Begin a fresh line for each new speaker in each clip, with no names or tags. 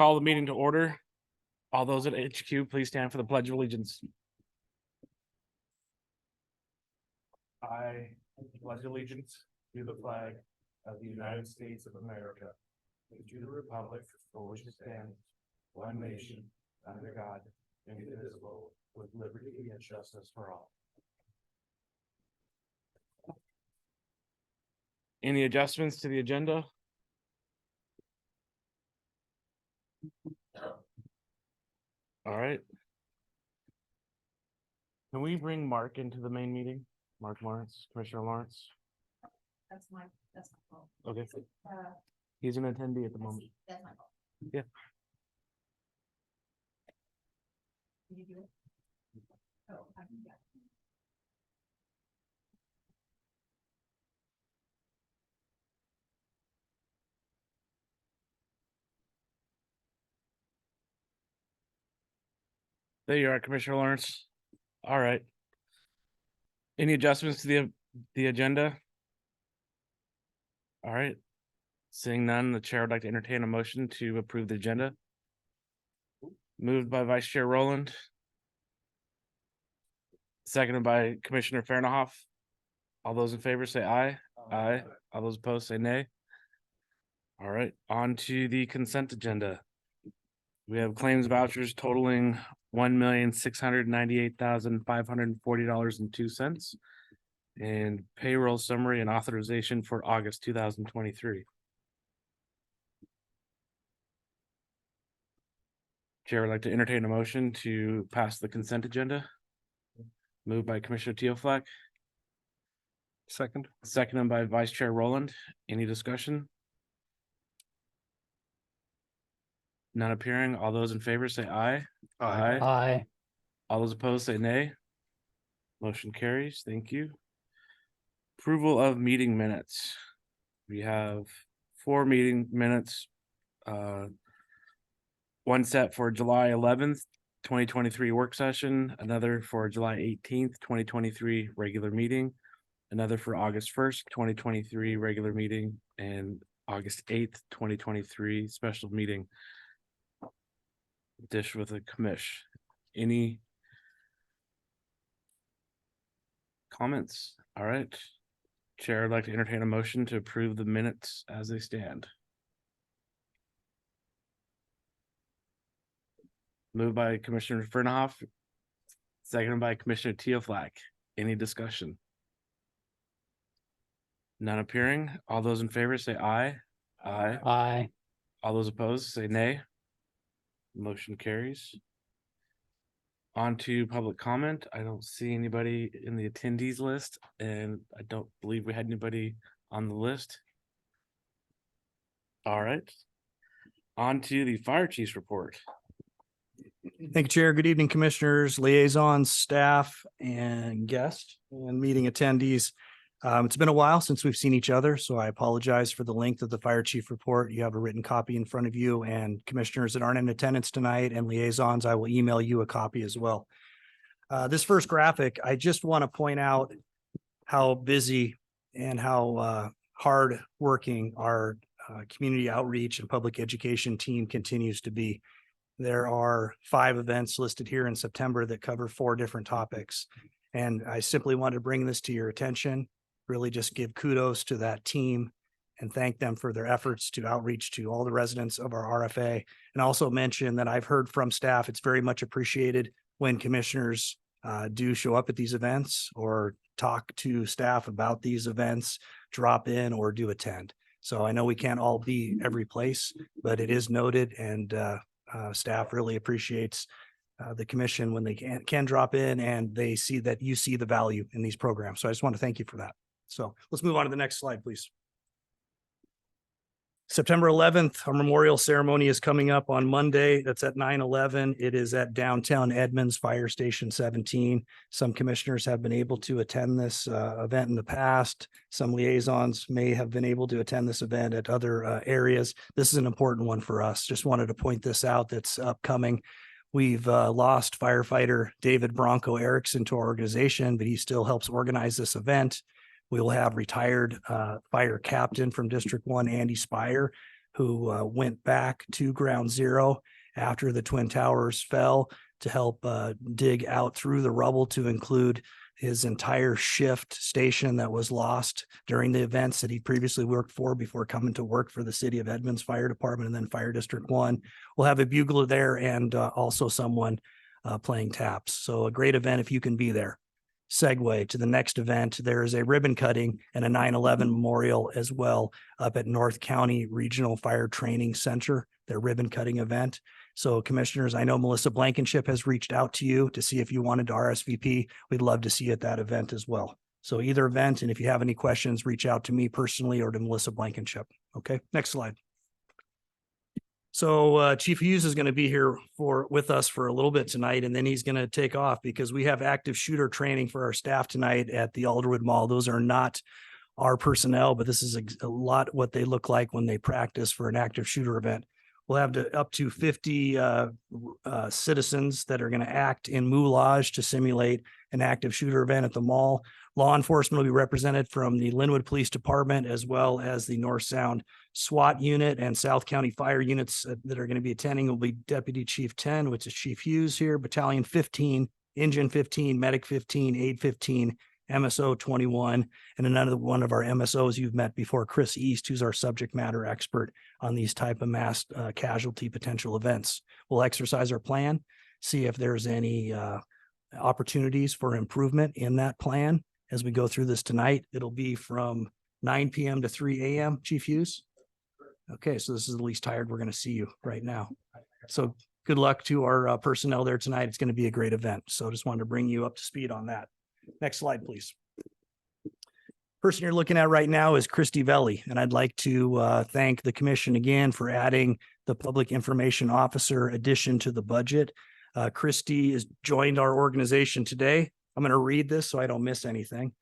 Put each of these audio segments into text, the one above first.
Call the meeting to order. All those at HQ, please stand for the Pledge of Allegiance. I pledge allegiance to the flag of the United States of America, and to the republic for which it stands, one nation, under God, indivisible, with liberty and justice for all. Any adjustments to the agenda? All right. Can we bring Mark into the main meeting? Mark Lawrence, Commissioner Lawrence.
That's my fault.
Okay. He's an attendee at the moment.
That's my fault.
Yeah.
Did you do it? Oh, I can get.
There you are, Commissioner Lawrence. All right. Any adjustments to the agenda? All right. Seeing none, the chair would like to entertain a motion to approve the agenda. Moved by Vice Chair Rowland. Seconded by Commissioner Farnahoff. All those in favor say aye. Aye. All those opposed say nay. All right, on to the consent agenda. We have claims vouchers totaling $1,698,540.02 and payroll summary and authorization for August 2023. Chair would like to entertain a motion to pass the consent agenda. Moved by Commissioner Teofleck. Seconded by Vice Chair Rowland. Any discussion? None appearing. All those in favor say aye.
Aye.
All those opposed say nay. Motion carries. Thank you. Approval of meeting minutes. We have 4 meeting minutes. One set for July 11th, 2023 work session, another for July 18th, 2023 regular meeting, another for August 1st, 2023 regular meeting, and August 8th, 2023 special meeting. Dish with a commish. Any comments? All right. Chair would like to entertain a motion to approve the minutes as they stand. Moved by Commissioner Farnahoff, seconded by Commissioner Teofleck. Any discussion? None appearing. All those in favor say aye. Aye.
Aye.
All those opposed say nay. Motion carries. On to public comment. I don't see anybody in the attendees list, and I don't believe we had anybody on the list. All right. On to the fire chief's report.
Thank you, Chair. Good evening, commissioners, liaisons, staff, and guests, and meeting attendees. It's been a while since we've seen each other, so I apologize for the length of the fire chief report. You have a written copy in front of you, and commissioners that aren't in attendance tonight and liaisons, I will email you a copy as well. This first graphic, I just want to point out how busy and how hard working our community outreach and public education team continues to be. There are 5 events listed here in September that cover 4 different topics. And I simply want to bring this to your attention, really just give kudos to that team and thank them for their efforts to outreach to all the residents of our RFA. And also mention that I've heard from staff, it's very much appreciated when commissioners do show up at these events or talk to staff about these events, drop in or do attend. So I know we can't all be every place, but it is noted, and staff really appreciates the commission when they can drop in and they see that you see the value in these programs. So I just want to thank you for that. So let's move on to the next slide, please. September 11th, our memorial ceremony is coming up on Monday. That's at 9/11. It is at downtown Edmonds, Fire Station 17. Some commissioners have been able to attend this event in the past. Some liaisons may have been able to attend this event at other areas. This is an important one for us. Just wanted to point this out. That's upcoming. We've lost firefighter David Bronco Erickson to our organization, but he still helps organize this event. We will have retired fire captain from District 1, Andy Spire, who went back to ground zero after the Twin Towers fell to help dig out through the rubble to include his entire shift station that was lost during the events that he previously worked for before coming to work for the City of Edmonds Fire Department and then Fire District 1. We'll have a bugler there and also someone playing taps. So a great event if you can be there. Segue to the next event. There is a ribbon cutting and a 9/11 memorial as well up at North County Regional Fire Training Center, their ribbon cutting event. So commissioners, I know Melissa Blankenship has reached out to you to see if you wanted to RSVP. We'd love to see you at that event as well. So either event, and if you have any questions, reach out to me personally or to Melissa Blankenship. Okay, next slide. So Chief Hughes is going to be here with us for a little bit tonight, and then he's going to take off because we have active shooter training for our staff tonight at the Alderwood Mall. Those are not our personnel, but this is a lot what they look like when they practice for an active shooter event. We'll have up to 50 citizens that are going to act in moulage to simulate an active shooter event at the mall. Law enforcement will be represented from the Linwood Police Department as well as the North Sound SWAT unit and South County fire units that are going to be attending will be Deputy Chief 10, which is Chief Hughes here, Battalion 15, Engine 15, Medic 15, Aid 15, MSO 21, and another one of our MSOs you've met before, Chris East, who's our subject matter expert on these type of mass casualty potential events. We'll exercise our plan, see if there's any opportunities for improvement in that plan as we go through this tonight. It'll be from 9 p.m. to 3 a.m., Chief Hughes. Okay, so this is the least tired we're going to see you right now. So good luck to our personnel there tonight. It's going to be a great event. So just wanted to bring you up to speed on that. Next slide, please. Person you're looking at right now is Christy Velli, and I'd like to thank the commission again for adding the public information officer addition to the budget. Christy has joined our organization today. I'm going to read this so I don't miss anything.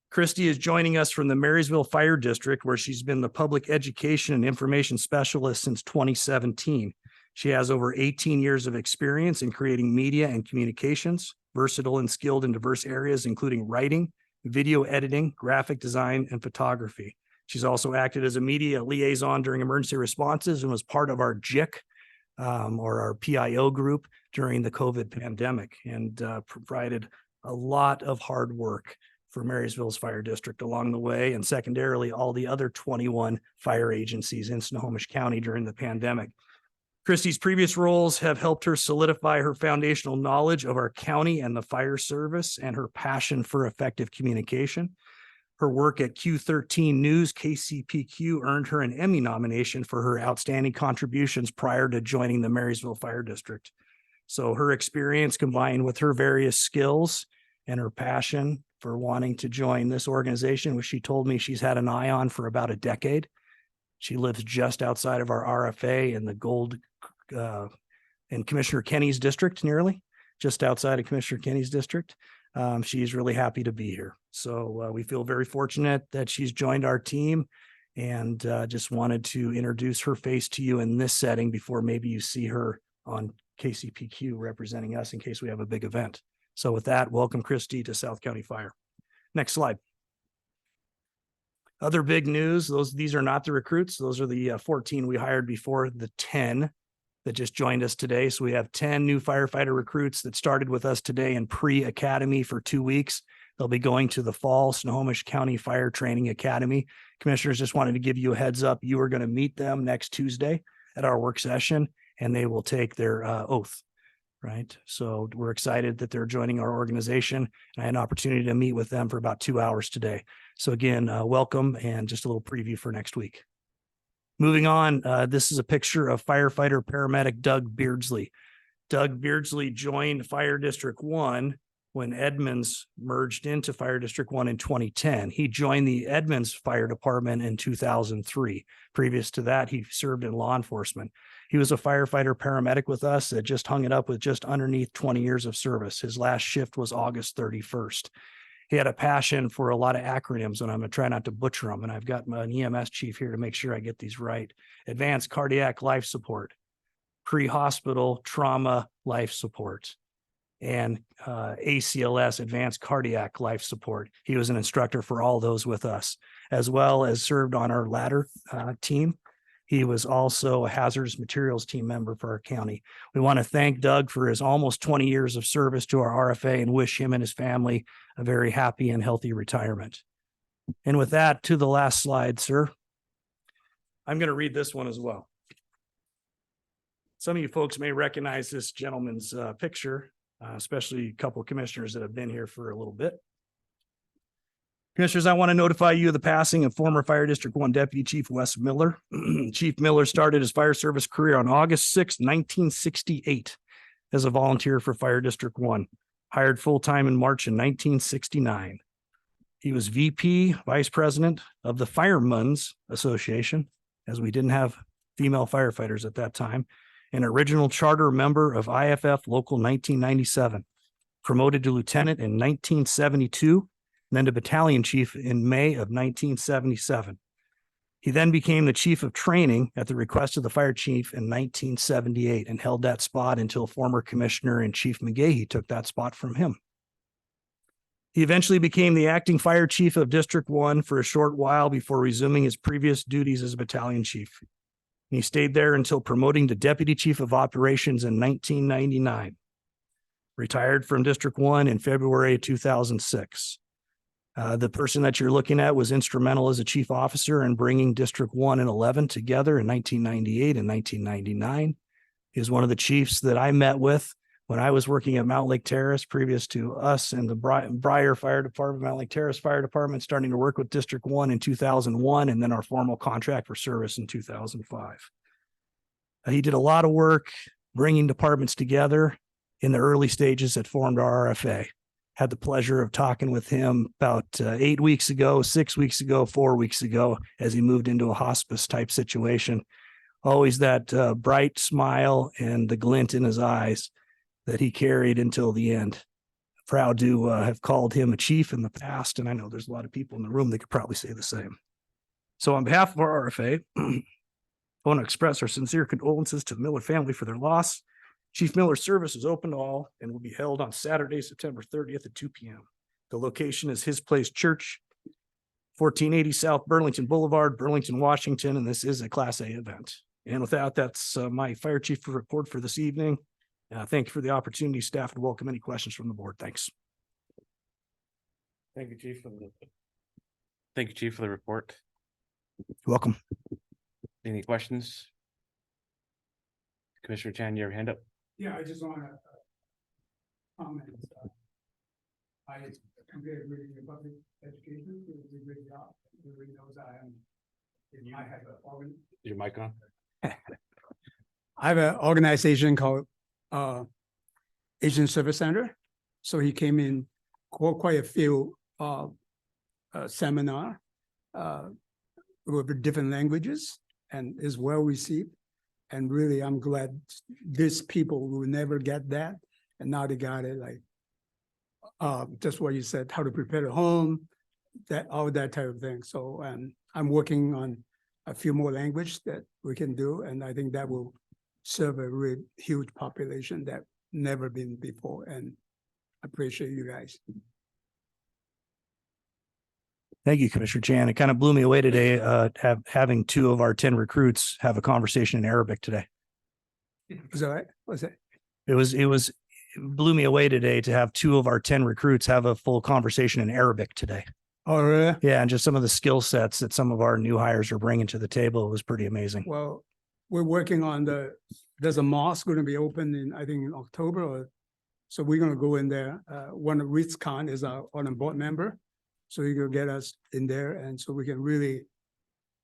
Christy is joining us from the Marysville Fire District, where she's been the public education and information specialist since 2017. She has over 18 years of experience in creating media and communications, versatile and skilled in diverse areas, including writing, video editing, graphic design, and photography. She's also acted as a media liaison during emergency responses and was part of our JIC or our PIO group during the COVID pandemic and provided a lot of hard work for Marysville's fire district along the way, and secondarily, all the other 21 fire agencies in Snohomish County during the pandemic. Christy's previous roles have helped her solidify her foundational knowledge of our county and the fire service and her passion for effective communication. Her work at Q13 News KCPQ earned her an Emmy nomination for her outstanding contributions prior to joining the Marysville Fire District. So her experience combined with her various skills and her passion for wanting to join this organization, which she told me she's had an eye on for about a decade. She lives just outside of our RFA in the Gold in Commissioner Kenny's district, nearly just outside of Commissioner Kenny's district. She's really happy to be here. So we feel very fortunate that she's joined our team, and just wanted to introduce her face to you in this setting before maybe you see her on KCPQ representing us in case we have a big event. So with that, welcome Christy to South County Fire. Next slide. Other big news, these are not the recruits. Those are the 14 we hired before the 10 that just joined us today. So we have 10 new firefighter recruits that started with us today in pre-academy for 2 weeks. They'll be going to the fall Snohomish County Fire Training Academy. Commissioners, just wanted to give you a heads up. You are going to meet them next Tuesday at our work session, and they will take their oath. Right. So we're excited that they're joining our organization. And I had an opportunity to meet with them for about 2 hours today. So again, welcome, and just a little preview for next week. Moving on, this is a picture of firefighter paramedic Doug Beardsley. Doug Beardsley joined Fire District 1 when Edmonds merged into Fire District 1 in 2010. He joined the Edmonds Fire Department in 2003. Previous to that, he served in law enforcement. He was a firefighter paramedic with us that just hung it up with just underneath 20 years of service. His last shift was August 31st. He had a passion for a lot of acronyms, and I'm going to try not to butcher them. And I've got an EMS chief here to make sure I get these right. Advanced cardiac life support, pre-hospital trauma life support, and ACLS, advanced cardiac life support. He was an instructor for all those with us, as well as served on our ladder team. He was also a hazardous materials team member for our county. We want to thank Doug for his almost 20 years of service to our RFA and wish him and his family a very happy and healthy retirement. And with that, to the last slide, sir. I'm going to read this one as well. Some of you folks may recognize this gentleman's picture, especially a couple of commissioners that have been here for a little bit. Commissioners, I want to notify you of the passing of former Fire District 1 Deputy Chief Wes Miller. Chief Miller started his fire service career on August 6, 1968 as a volunteer for Fire District 1, hired full-time in March in 1969. He was VP, Vice President of the Firemen's Association, as we didn't have female firefighters at that time, an original charter member of IFF Local 1997, promoted to lieutenant in 1972, and then to battalion chief in May of 1977. He then became the chief of training at the request of the fire chief in 1978 and held that spot until former commissioner and Chief McGahey took that spot from him. He eventually became the acting fire chief of District 1 for a short while before resuming his previous duties as a battalion chief. He stayed there until promoting to deputy chief of operations in 1999. Retired from District 1 in February of 2006. The person that you're looking at was instrumental as a chief officer in bringing District 1 and 11 together in 1998 and 1999. He was one of the chiefs that I met with when I was working at Mount Lake Terrace, previous to us and the Briar Fire Department, Mount Lake Terrace Fire Department, starting to work with District 1 in 2001, and then our formal contract for service in 2005. He did a lot of work bringing departments together in the early stages that formed our RFA. Had the pleasure of talking with him about 8 weeks ago, 6 weeks ago, 4 weeks ago, as he moved into a hospice type situation. Always that bright smile and the glint in his eyes that he carried until the end. Proud to have called him a chief in the past, and I know there's a lot of people in the room that could probably say the same. So on behalf of our RFA, I want to express our sincere condolences to the Miller family for their loss. Chief Miller's service is open to all and will be held on Saturday, September 30th at 2 p.m. The location is His Place Church, 1480 South Burlington Boulevard, Burlington, Washington, and this is a Class A event. And with that, that's my fire chief report for this evening. Thank you for the opportunity. Staff would welcome any questions from the board. Thanks.
Thank you, Chief, for the report.
Welcome.
Any questions? Commissioner Chan, your hand up.
Yeah, I just want to comment. I compared reading the public education to a great job. Everybody knows I have
Your mic on?
I have an organization called Asian Service Center. So he came in quite a few seminar with different languages and is well received. And really, I'm glad these people will never get that. And now they got it, like just what you said, how to prepare a home, that all that type of thing. So I'm working on a few more languages that we can do. And I think that will serve a really huge population that never been before. And I appreciate you guys.
Thank you, Commissioner Chan. It kind of blew me away today, having 2 of our 10 recruits have a conversation in Arabic today.
Is that right? What's that?
It blew me away today to have 2 of our 10 recruits have a full conversation in Arabic today.
Oh, really?
Yeah, and just some of the skill sets that some of our new hires are bringing to the table was pretty amazing.
Well, we're working on there's a mosque going to be open I think in October. So we're going to go in there. One of Ritz Khan is our on a board member. So he can get us in there, and so we can really,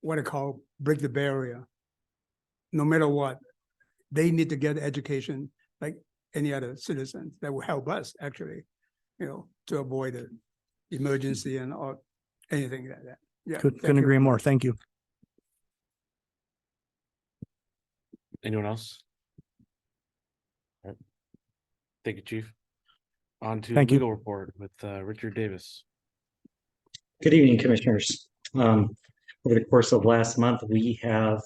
what I call, break the barrier. No matter what, they need to get education like any other citizens. That will help us actually, to avoid an emergency and or anything like that. Yeah,
Couldn't agree more. Thank you.
Anyone else? All right. Thank you, Chief. On to
Thank you.
legal report with Richard Davis.
Good evening, Commissioners. Over the course of last month, we have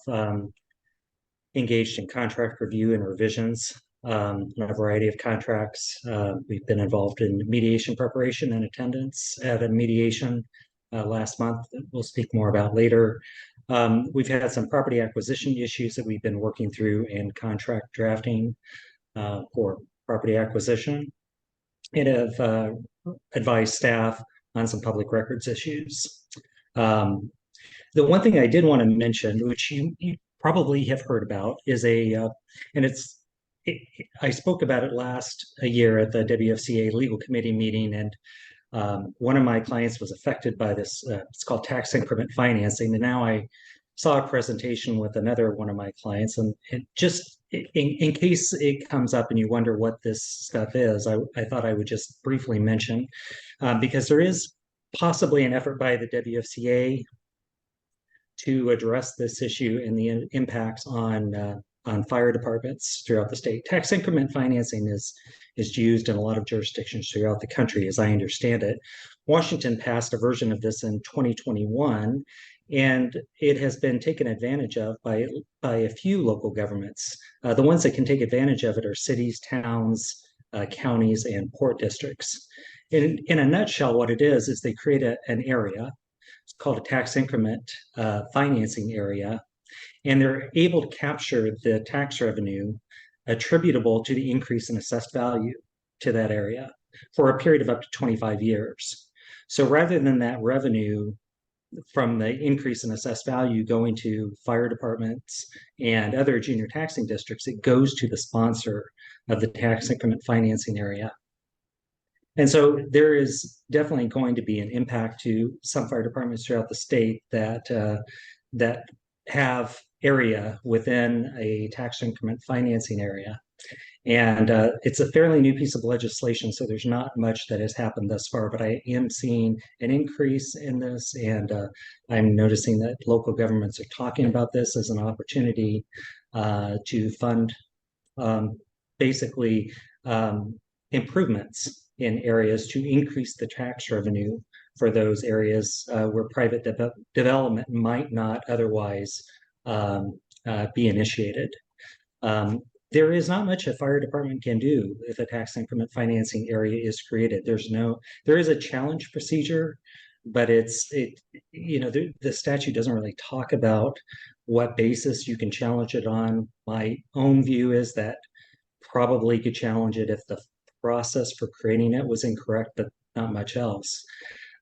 engaged in contract review and revisions on a variety of contracts. We've been involved in mediation preparation and attendance at a mediation last month that we'll speak more about later. We've had some property acquisition issues that we've been working through in contract drafting for property acquisition, and have advised staff on some public records issues. The one thing I did want to mention, which you probably have heard about, is I spoke about it last year at the WFCA legal committee meeting, and one of my clients was affected by this. It's called tax increment financing, and now I saw a presentation with another one of my clients, and just in case it comes up and you wonder what this stuff is, I thought I would just briefly mention, because there is possibly an effort by the WFCA to address this issue and the impacts on fire departments throughout the state. Tax increment financing is used in a lot of jurisdictions throughout the country, as I understand it. Washington passed a version of this in 2021, and it has been taken advantage of by a few local governments. The ones that can take advantage of it are cities, towns, counties, and port districts. In a nutshell, what it is they create an area. It's called a tax increment financing area, and they're able to capture the tax revenue attributable to the increase in assessed value to that area for a period of up to 25 years. So rather than that revenue from the increase in assessed value going to fire departments and other junior taxing districts, it goes to the sponsor of the tax increment financing area. And so there is definitely going to be an impact to some fire departments throughout the state that have area within a tax increment financing area. And it's a fairly new piece of legislation, so there's not much that has happened thus far, but I am seeing an increase in this, and I'm noticing that local governments are talking about this as an opportunity to fund basically improvements in areas to increase the tax revenue for those areas where private development might not otherwise be initiated. There is not much a fire department can do if a tax increment financing area is created. There is a challenge procedure, but the statute doesn't really talk about what basis you can challenge it on. My own view is that probably could challenge it if the process for creating it was incorrect, but not much else.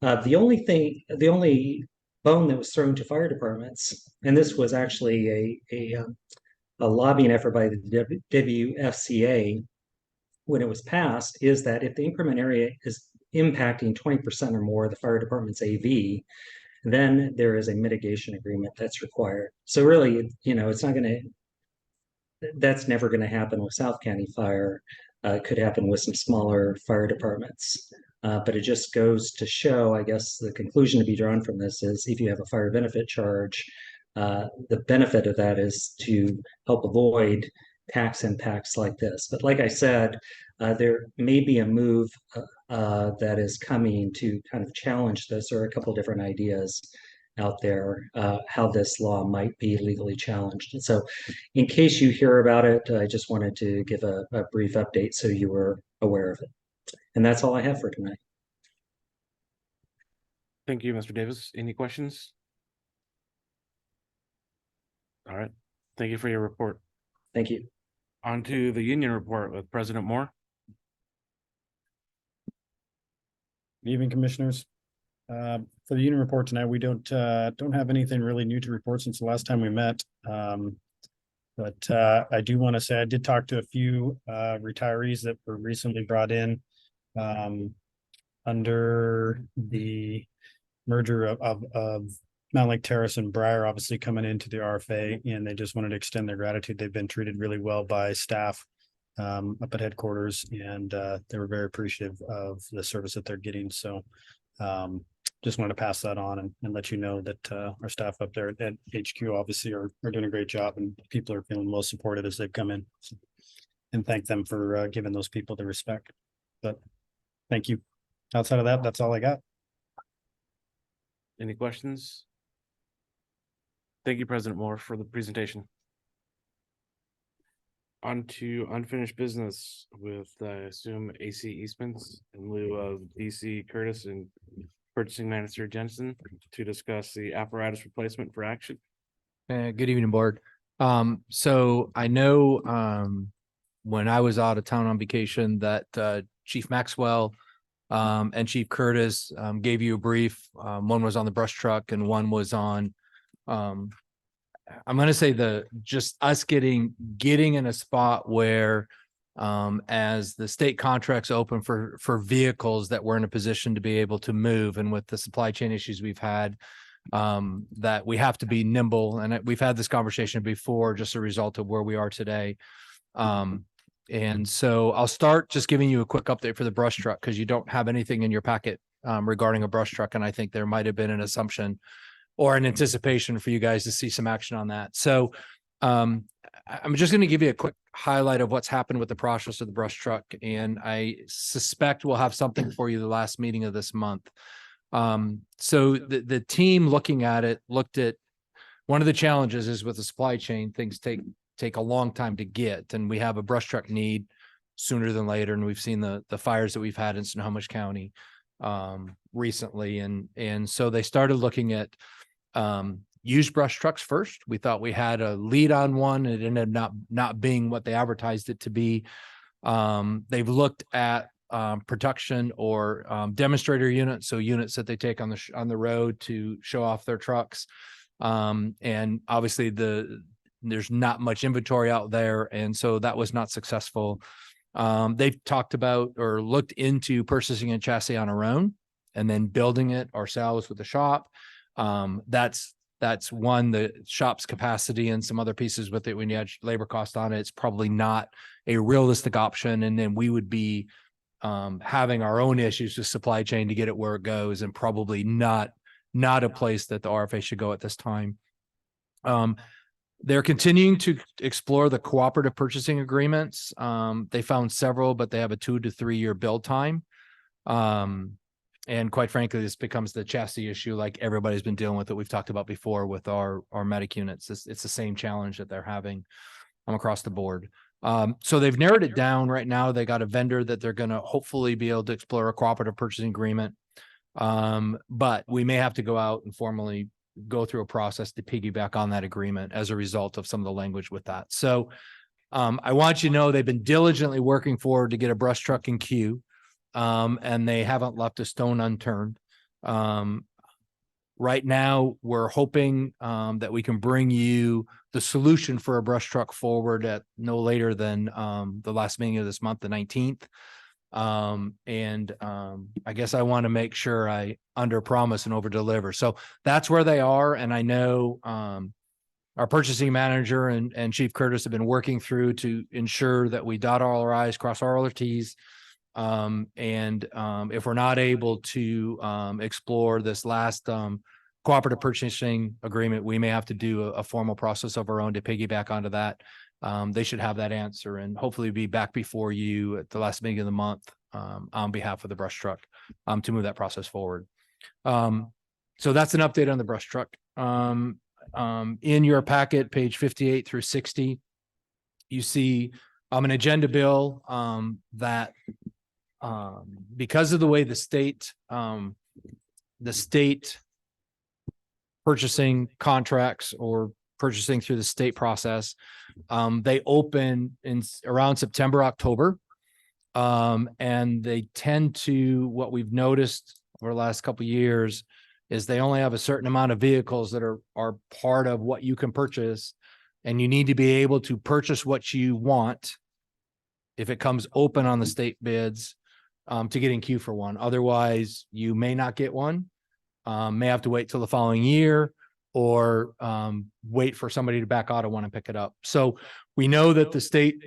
The only bone that was thrown to fire departments, and this was actually a lobbying effort by the WFCA when it was passed, is that if the increment area is impacting 20% or more of the fire department's AV, then there is a mitigation agreement that's required. So really, that's never going to happen with South County Fire. It could happen with some smaller fire departments. But it just goes to show, I guess, the conclusion to be drawn from this is if you have a fire benefit charge, the benefit of that is to help avoid tax impacts like this. But like I said, there may be a move that is coming to kind of challenge this, or a couple different ideas out there, how this law might be legally challenged. And so in case you hear about it, I just wanted to give a brief update so you were aware of it. And that's all I have for tonight.
Thank you, Mr. Davis. Any questions? All right. Thank you for your report.
Thank you.
On to the union report with President Moore.
Good evening, commissioners. For the union report tonight, we don't have anything really new to report since the last time we met. But I do want to say I did talk to a few retirees that were recently brought in under the merger of Mount Lake Terrace and Briar, obviously coming into the RFA, and they just wanted to extend their gratitude. They've been treated really well by staff up at headquarters, and they were very appreciative of the service that they're getting. So just wanted to pass that on and let you know that our staff up there at HQ obviously are doing a great job, and people are feeling well supported as they've come in. So, and thank them for giving those people the respect. But thank you. Outside of that, that's all I got.
Any questions? Thank you, President Moore, for the presentation. On to unfinished business with, I assume, AC Eastman's in lieu of DC Curtis and Purchasing Manager Jensen to discuss the apparatus replacement for action.
Good evening, board. So I know, when I was out of town on vacation that, Chief Maxwell, and Chief Curtis, gave you a brief. One was on the brush truck and one was on, I'm gonna say just us getting in a spot where, as the state contracts open for vehicles that we're in a position to be able to move, and with the supply chain issues we've had, that we have to be nimble. And we've had this conversation before, just a result of where we are today. And so I'll start just giving you a quick update for the brush truck, because you don't have anything in your packet, regarding a brush truck. And I think there might have been an assumption or an anticipation for you guys to see some action on that. So, I'm just going to give you a quick highlight of what's happened with the process of the brush truck. And I suspect we'll have something for you the last meeting of this month. So the team looking at it looked at one of the challenges is with the supply chain, things take a long time to get, and we have a brush truck need sooner than later. And we've seen the fires that we've had in Snohomish County recently. And so they started looking at used brush trucks first. We thought we had a lead on one. It ended up not being what they advertised it to be. They've looked at production or demonstrator units, so units that they take on the road to show off their trucks. And obviously there's not much inventory out there, and so that was not successful. They've talked about or looked into purchasing a chassis on our own and then building it ourselves with the shop. That's one, the shop's capacity and some other pieces with it. When you add labor cost on it, it's probably not a realistic option. And then we would be having our own issues with supply chain to get it where it goes, and probably not a place that the RFA should go at this time. They're continuing to explore the cooperative purchasing agreements. They found several, but they have a 2 to 3 year build time. And quite frankly, this becomes the chassis issue like everybody's been dealing with that we've talked about before with our medic units. It's the same challenge that they're having across the board. So they've narrowed it down right now. They got a vendor that they're going to hopefully be able to explore a cooperative purchasing agreement. But we may have to go out and formally go through a process to piggyback on that agreement as a result of some of the language with that. So I want you to know they've been diligently working forward to get a brush truck in queue. And they haven't left a stone unturned. Right now, we're hoping that we can bring you the solution for a brush truck forward at no later than the last meeting of this month, the 19th. I guess I want to make sure I under promise and over deliver. So that's where they are. And I know our purchasing manager and Chief Curtis have been working through to ensure that we dot all our I's, cross all our T's. If we're not able to explore this last cooperative purchasing agreement, we may have to do a formal process of our own to piggyback onto that. They should have that answer and hopefully be back before you at the last meeting of the month on behalf of the brush truck to move that process forward. So that's an update on the brush truck. In your packet, page 58 through 60, you see an agenda bill that because of the way the state purchasing contracts or purchasing through the state process, they open in around September, October. And they tend to, what we've noticed over the last couple of years is they only have a certain amount of vehicles that are part of what you can purchase, and you need to be able to purchase what you want if it comes open on the state bids to get in queue for one. Otherwise, you may not get one, may have to wait till the following year, or wait for somebody to back out of one and pick it up. So we know that the state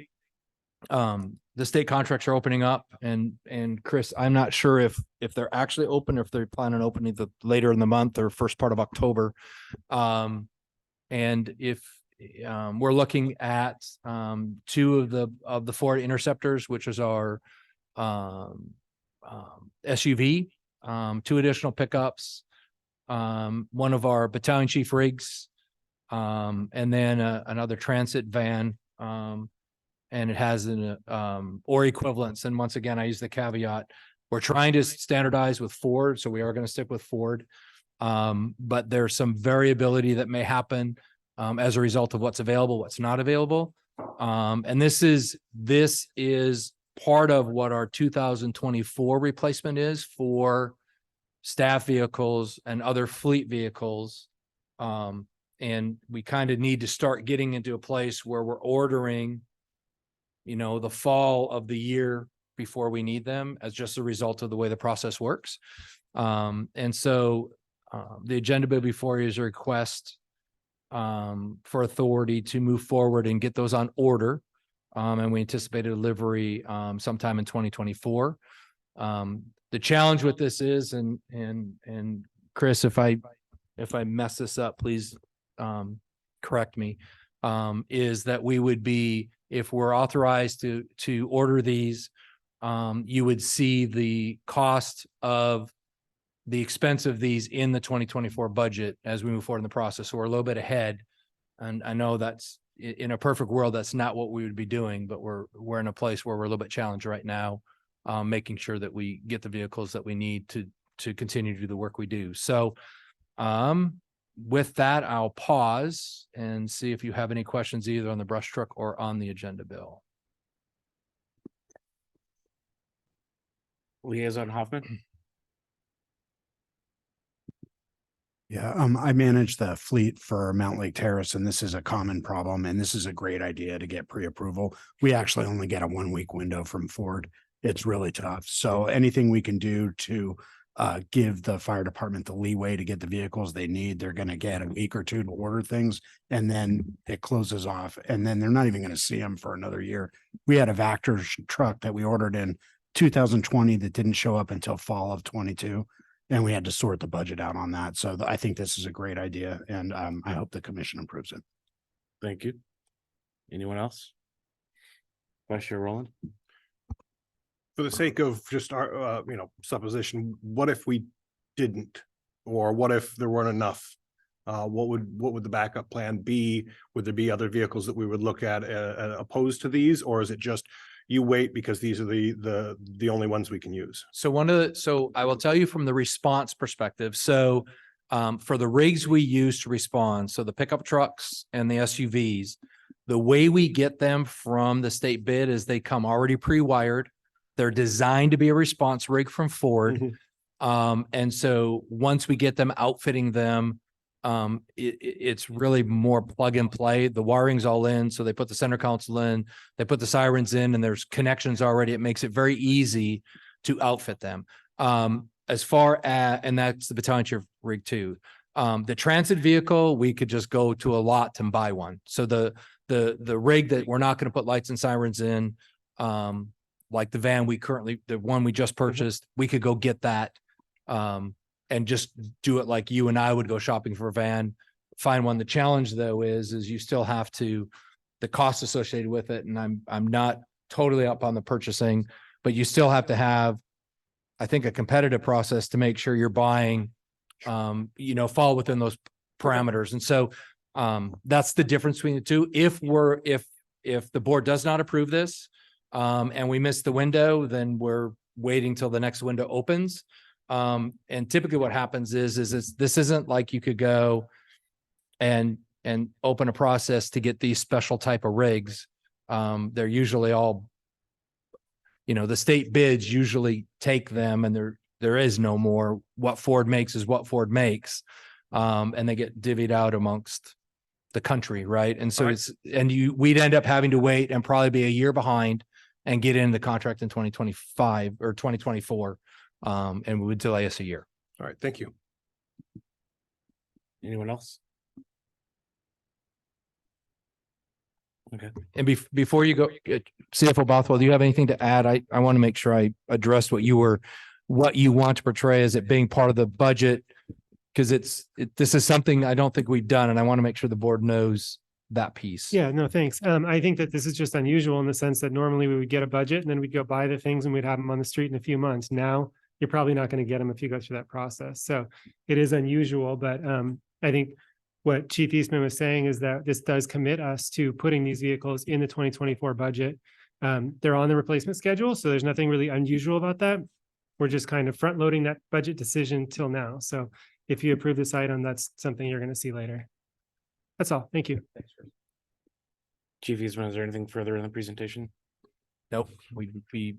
contracts are opening up, and Chris, I'm not sure if they're actually open or if they're planning on opening later in the month or first part of October. And if we're looking at 2 of the Ford Interceptors, which is our SUV, 2 additional pickups, one of our battalion chief rigs, and then another transit van, and it has an or equivalents. And once again, I use the caveat, we're trying to standardize with Ford, so we are going to stick with Ford, but there's some variability that may happen as a result of what's available, what's not available. And this is part of what our 2024 replacement is for staff vehicles and other fleet vehicles. And we kind of need to start getting into a place where we're ordering, the fall of the year before we need them, as just a result of the way the process works. And so the agenda bill before you is a request for authority to move forward and get those on order. And we anticipate a delivery sometime in 2024. The challenge with this is, and Chris, if I mess this up, please correct me, is that we would be, if we're authorized to order these, you would see the cost of the expense of these in the 2024 budget as we move forward in the process. So we're a little bit ahead. And I know that's, in a perfect world, that's not what we would be doing, but we're in a place where we're a little bit challenged right now, making sure that we get the vehicles that we need to continue to do the work we do. So with that, I'll pause and see if you have any questions either on the brush truck or on the agenda bill.
Liaison Hoffman.
Yeah, I manage the fleet for Mount Lake Terrace, and this is a common problem, and this is a great idea to get pre-approval. We actually only get a 1-week window from Ford. It's really tough. So anything we can do to give the fire department the leeway to get the vehicles they need, they're going to get a week or two to order things, and then it closes off, and then they're not even going to see them for another year. We had a Vector truck that we ordered in 2020 that didn't show up until fall of 22. And we had to sort the budget out on that. So I think this is a great idea, and I hope the commission approves it.
Thank you. Anyone else? Vice Chair Rowland.
For the sake of just our, supposition, what if we didn't, or what if there weren't enough? What would the backup plan be? Would there be other vehicles that we would look at opposed to these, or is it just you wait because these are the only ones we can use?
So I will tell you from the response perspective. So for the rigs we use to respond, so the pickup trucks and the SUVs, the way we get them from the state bid is they come already pre-wired. They're designed to be a response rig from Ford.
Mm-hmm.
And so once we get them, outfitting them, it's really more plug and play. The wiring's all in. So they put the center console in, they put the sirens in, and there's connections already. It makes it very easy to outfit them. As far as, and that's the battalion chief rig too. The transit vehicle, we could just go to a lot and buy one. So the rig that we're not going to put lights and sirens in, like the van the one we just purchased, we could go get that. And just do it like you and I would go shopping for a van, find one. The challenge though is you still have to, the cost associated with it. And I'm not totally up on the purchasing, but you still have to have, I think, a competitive process to make sure you're buying, fall within those parameters. And so that's the difference between the two. If the board does not approve this and we miss the window, then we're waiting till the next window opens. And typically what happens is this isn't like you could go and open a process to get these special type of rigs. They're usually all, the state bids usually take them, and there is no more. What Ford makes is what Ford makes. And they get divvied out amongst the country. Right. And so we'd end up having to wait and probably be a year behind and get in the contract in 2025 or 2024. And we would delay us a year.
All right, thank you.
Anyone else? Okay.
And before you go, CFO Bothwell, do you have anything to add? I want to make sure I addressed what you want to portray as it being part of the budget, because this is something I don't think we've done, and I want to make sure the board knows that piece.
Yeah, no, thanks. I think that this is just unusual in the sense that normally we would get a budget and then we'd go buy the things and we'd have them on the street in a few months. Now you're probably not going to get them if you go through that process. So it is unusual, but I think what Chief Eastman was saying is that this does commit us to putting these vehicles in the 2024 budget. They're on the replacement schedule, so there's nothing really unusual about that. We're just kind of front loading that budget decision till now. So if you approve this item, that's something you're going to see later. That's all. Thank you.
Chief Eastman, is there anything further in the presentation?
Nope, we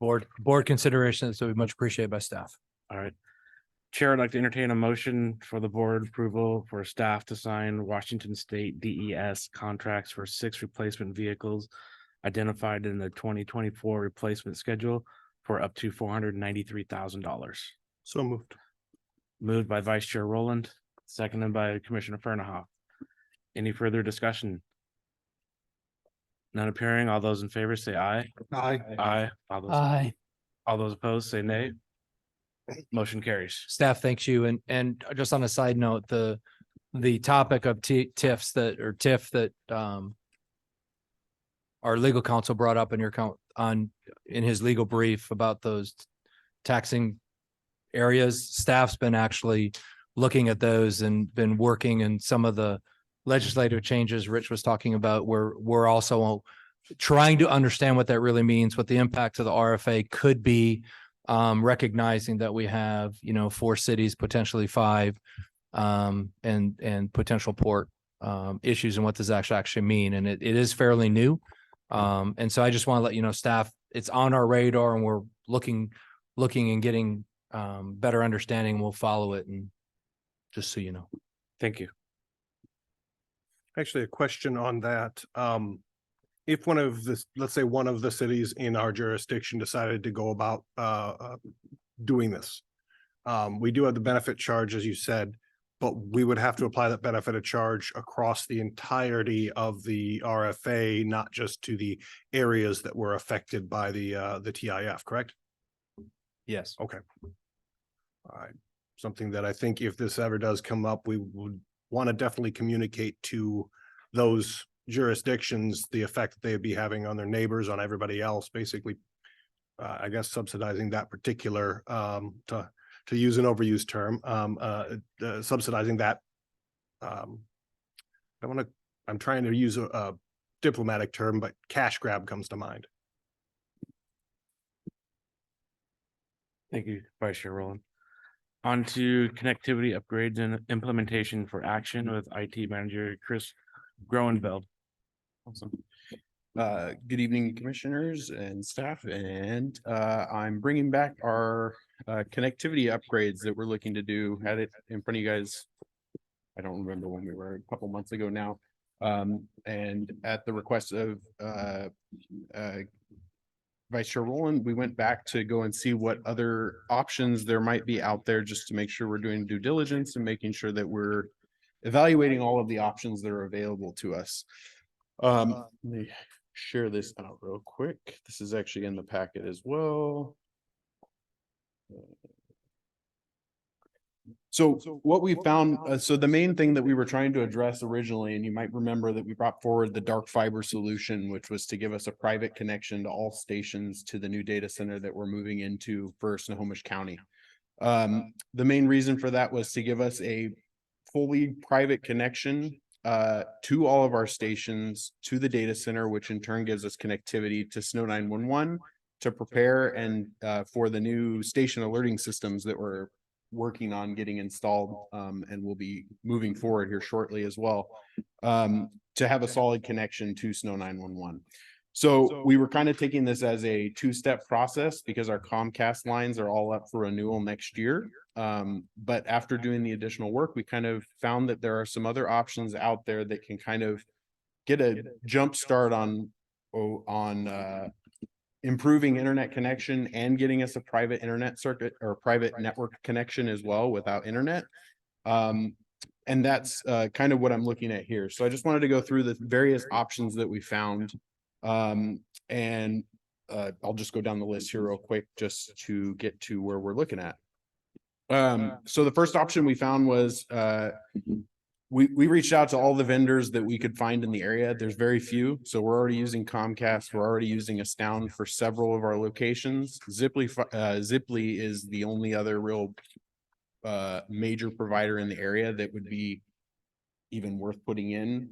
board consideration, so we much appreciated by staff.
All right. Chair would like to entertain a motion for the board approval for staff to sign Washington State DES contracts for 6 replacement vehicles identified in the 2024 replacement schedule for up to $493,000.
So moved.
Moved by Vice Chair Rowland, seconded by Commissioner Fernahoff. Any further discussion? None appearing. All those in favor say aye.
Aye.
Aye. All those opposed say nay. Motion carries.
Staff thanks you. And just on a side note, the topic of TIFs that our legal counsel brought up in his legal brief about those taxing areas, staff's been actually looking at those and been working in some of the legislative changes Rich was talking about, where we're also trying to understand what that really means, what the impact of the RFA could be, recognizing that we have, 4 cities, potentially 5, and potential port issues, and what does that actually mean. And it is fairly new. And so I just want to let you know, staff, it's on our radar, and we're looking and getting better understanding. We'll follow it, and just so you know.
Thank you.
Actually, a question on that. If one of the, let's say one of the cities in our jurisdiction decided to go about doing this, we do have the benefit charge, as you said, but we would have to apply that benefit of charge across the entirety of the RFA, not just to the areas that were affected by the TIF, correct?
Yes.
Okay. All right. Something that I think if this ever does come up, we would want to definitely communicate to those jurisdictions the effect that they'd be having on their neighbors, on everybody else, basically, I guess subsidizing that particular, to use an overused term, subsidizing that. I'm trying to use a diplomatic term, but cash grab comes to mind.
Thank you, Vice Chair Rowland. On to connectivity upgrades and implementation for action with IT Manager Chris Groenveld.
Awesome. Good evening, commissioners and staff, and I'm bringing back our connectivity upgrades that we're looking to do. Had it in front of you guys. I don't remember when we were, a couple months ago now, and at the request of Vice Chair Rowland, we went back to go and see what other options there might be out there, just to make sure we're doing due diligence and making sure that we're evaluating all of the options that are available to us. Let me share this out real quick. This is actually in the packet as well. So what we found, so the main thing that we were trying to address originally, and you might remember that we brought forward the dark fiber solution, which was to give us a private connection to all stations to the new data center that we're moving into for Snohomish County. The main reason for that was to give us a fully private connection to all of our stations, to the data center, which in turn gives us connectivity to Snow 911 to prepare and for the new station alerting systems that we're working on getting installed, and we'll be moving forward here shortly as well, to have a solid connection to Snow 911. So we were kind of taking this as a 2-step process because our Comcast lines are all up for renewal next year. But after doing the additional work, we kind of found that there are some other options out there that can kind of get a jump start on improving internet connection and getting us a private internet circuit or private network connection as well without internet. And that's kind of what I'm looking at here. So I just wanted to go through the various options that we found. And I'll just go down the list here real quick just to get to where we're looking at. So the first option we found was we reached out to all the vendors that we could find in the area. There's very few. So we're already using Comcast. We're already using Astound for several of our locations. Ziply is the only other real major provider in the area that would be even worth putting in.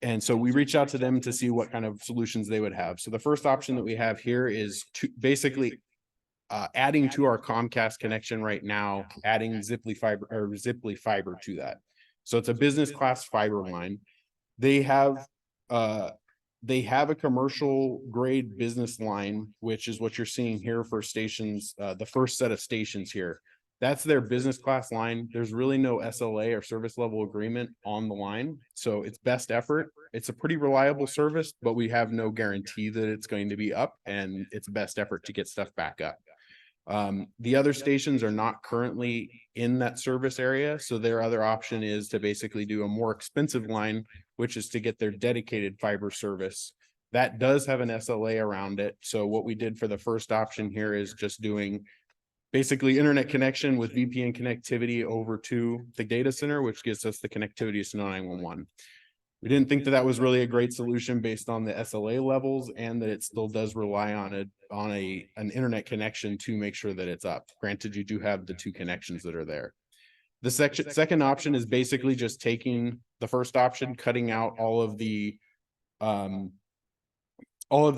And so we reached out to them to see what kind of solutions they would have. So the first option that we have here is to basically adding to our Comcast connection right now, adding Ziply fiber to that. So it's a business class fiber line. They have a commercial grade business line, which is what you're seeing here for stations, the first set of stations here. That's their business class line. There's really no SLA or service level agreement on the line. So it's best effort. It's a pretty reliable service, but we have no guarantee that it's going to be up, and it's best effort to get stuff back up. The other stations are not currently in that service area. So their other option is to basically do a more expensive line, which is to get their dedicated fiber service. That does have an SLA around it. So what we did for the first option here is just doing basically internet connection with VPN connectivity over to the data center, which gives us the connectivity to Snow 911. We didn't think that that was really a great solution based on the SLA levels, and that it still does rely on an internet connection to make sure that it's up. Granted, you do have the 2 connections that are there. The second option is basically just taking the first option, cutting out all of the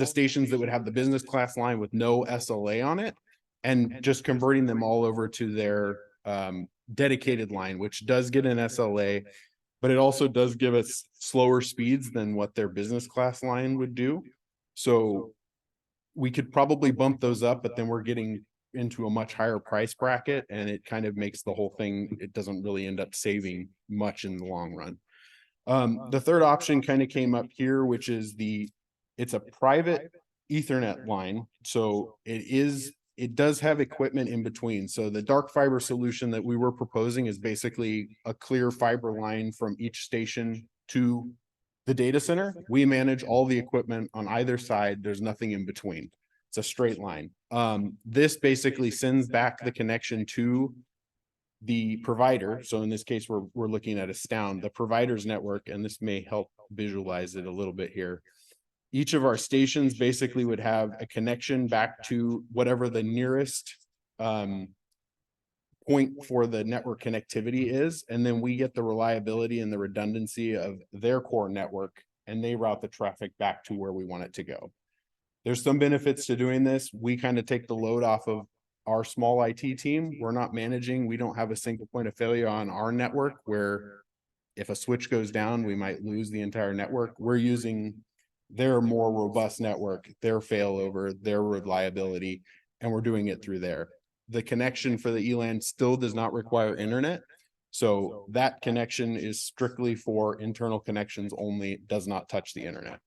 stations that would have the business class line with no SLA on it, and just converting them all over to their dedicated line, which does get an SLA, but it also does give us slower speeds than what their business class line would do. So we could probably bump those up, but then we're getting into a much higher price bracket, and it kind of makes the whole thing, it doesn't really end up saving much in the long run. The third option kind of came up here, which is it's a private Ethernet line. So it does have equipment in between. So the dark fiber solution that we were proposing is basically a clear fiber line from each station to the data center. We manage all the equipment on either side. There's nothing in between. It's a straight line. This basically sends back the connection to the provider. So in this case, we're looking at Astound, the provider's network, and this may help visualize it a little bit here. Each of our stations basically would have a connection back to whatever the nearest point for the network connectivity is. And then we get the reliability and the redundancy of their core network, and they route the traffic back to where we want it to go. There's some benefits to doing this. We kind of take the load off of our small IT team. We're not managing. We don't have a single point of failure on our network where if a switch goes down, we might lose the entire network. We're using their more robust network, their failover, their reliability, and we're doing it through there. The connection for the ELAN still does not require internet. So that connection is strictly for internal connections only, does not touch the internet.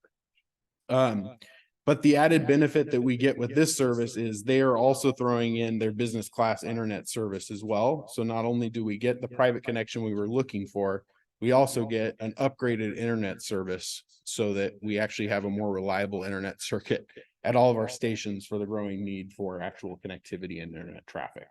But the added benefit that we get with this service is they are also throwing in their business class internet service as well. So not only do we get the private connection we were looking for, we also get an upgraded internet service so that we actually have a more reliable internet circuit at all of our stations for the growing need for actual connectivity and internet traffic.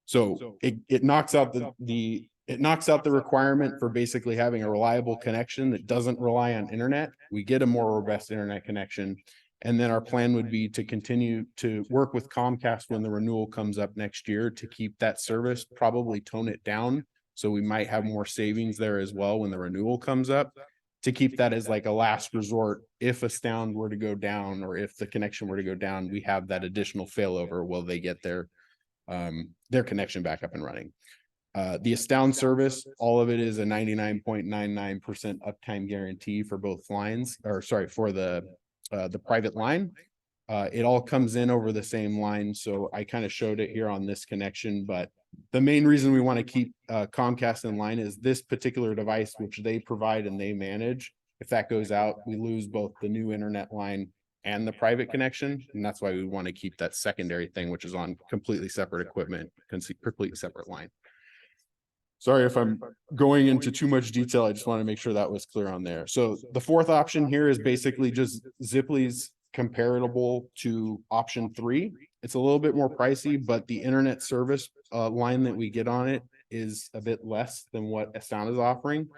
So it knocks out the requirement for basically having a reliable connection that doesn't rely on internet. We get a more robust internet connection. And then our plan would be to continue to work with Comcast when the renewal comes up next year to keep that service, probably tone it down. So we might have more savings there as well when the renewal comes up, to keep that as like a last resort. If Astound were to go down, or if the connection were to go down, we have that additional failover while they get their connection back up and running. The Astound service, all of it is a 99.99% uptime guarantee for both lines, or sorry, for the private line. It all comes in over the same line. So I kind of showed it here on this connection, but the main reason we want to keep Comcast in line is this particular device, which they provide and they manage. If that goes out, we lose both the new internet line and the private connection. And that's why we want to keep that secondary thing, which is on completely separate equipment, completely separate line. Sorry if I'm going into too much detail. I just want to make sure that was clear on there. So the fourth option here is basically just Ziply's comparable to option 3. It's a little bit more pricey, but the internet service line that we get on it is a bit less than what Astound is offering.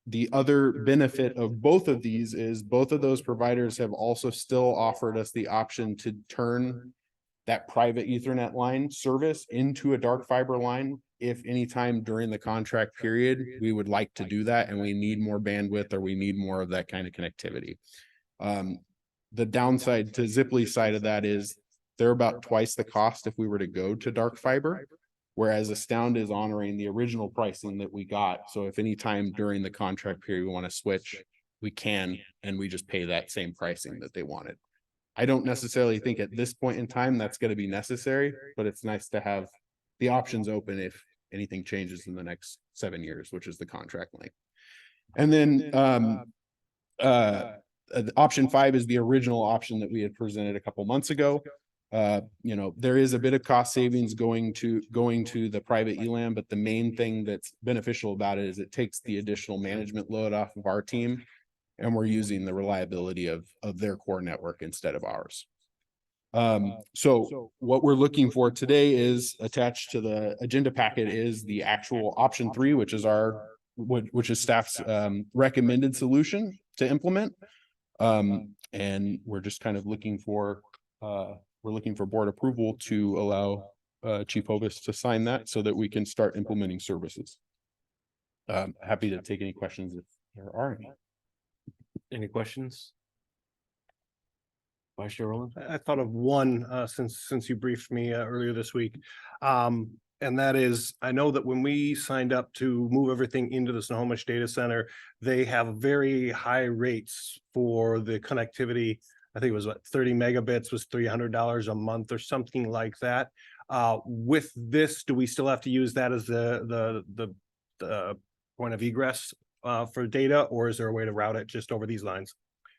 The other benefit of both of these is both of those providers have also still offered us the option to turn that private Ethernet line service into a dark fiber line if anytime during the contract period we would like to do that and we need more bandwidth or we need more of that kind of connectivity. The downside to Ziply's side of that is they're about twice the cost if we were to go to dark fiber, Whereas Astound is honoring the original pricing that we got. So if any time during the contract period we want to switch, we can, and we just pay that same pricing that they wanted. I don't necessarily think at this point in time that's going to be necessary, but it's nice to have the options open if anything changes in the next 7 years, which is the contract length. And then option 5 is the original option that we had presented a couple months ago. You know, there is a bit of cost savings going to the private ELAM, but the main thing that's beneficial about it is it takes the additional management load off of our team, and we're using the reliability of their core network instead of ours. So what we're looking for today is attached to the agenda packet is the actual option 3, which is staff's recommended solution to implement. And we're just kind of looking for board approval to allow Chief Hovis to sign that so that we can start implementing services. Happy to take any questions if there are any.
Any questions? Vice Chair Rowland?
I thought of one, since you briefed me earlier this week. And that is, I know that when we signed up to move everything into the Snohomish data center, they have very high rates for the connectivity. I think it was what, 30 megabits was $300 a month or something like that. With this, do we still have to use that as the point of egress for data, or is there a way to route it just over these lines?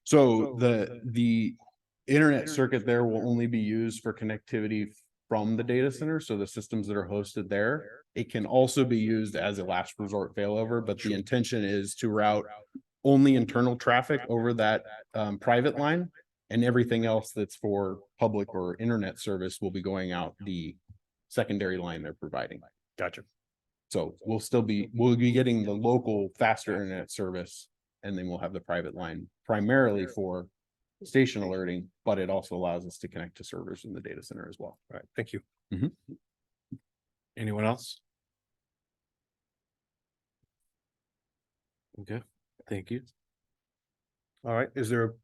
So the internet circuit there will only be used for connectivity from the data center. So the systems that are hosted there, it can also be used as a last resort failover, but the intention is to route only internal traffic over that private line, and everything else that's for public or internet service will be going out the secondary line they're providing.
Gotcha.
So we'll be getting the local faster internet service, and then we'll have the private line primarily for station alerting, but it also allows us to connect to servers in the data center as well.
All right, thank you.
Anyone else? Okay, thank you.
All right, is there,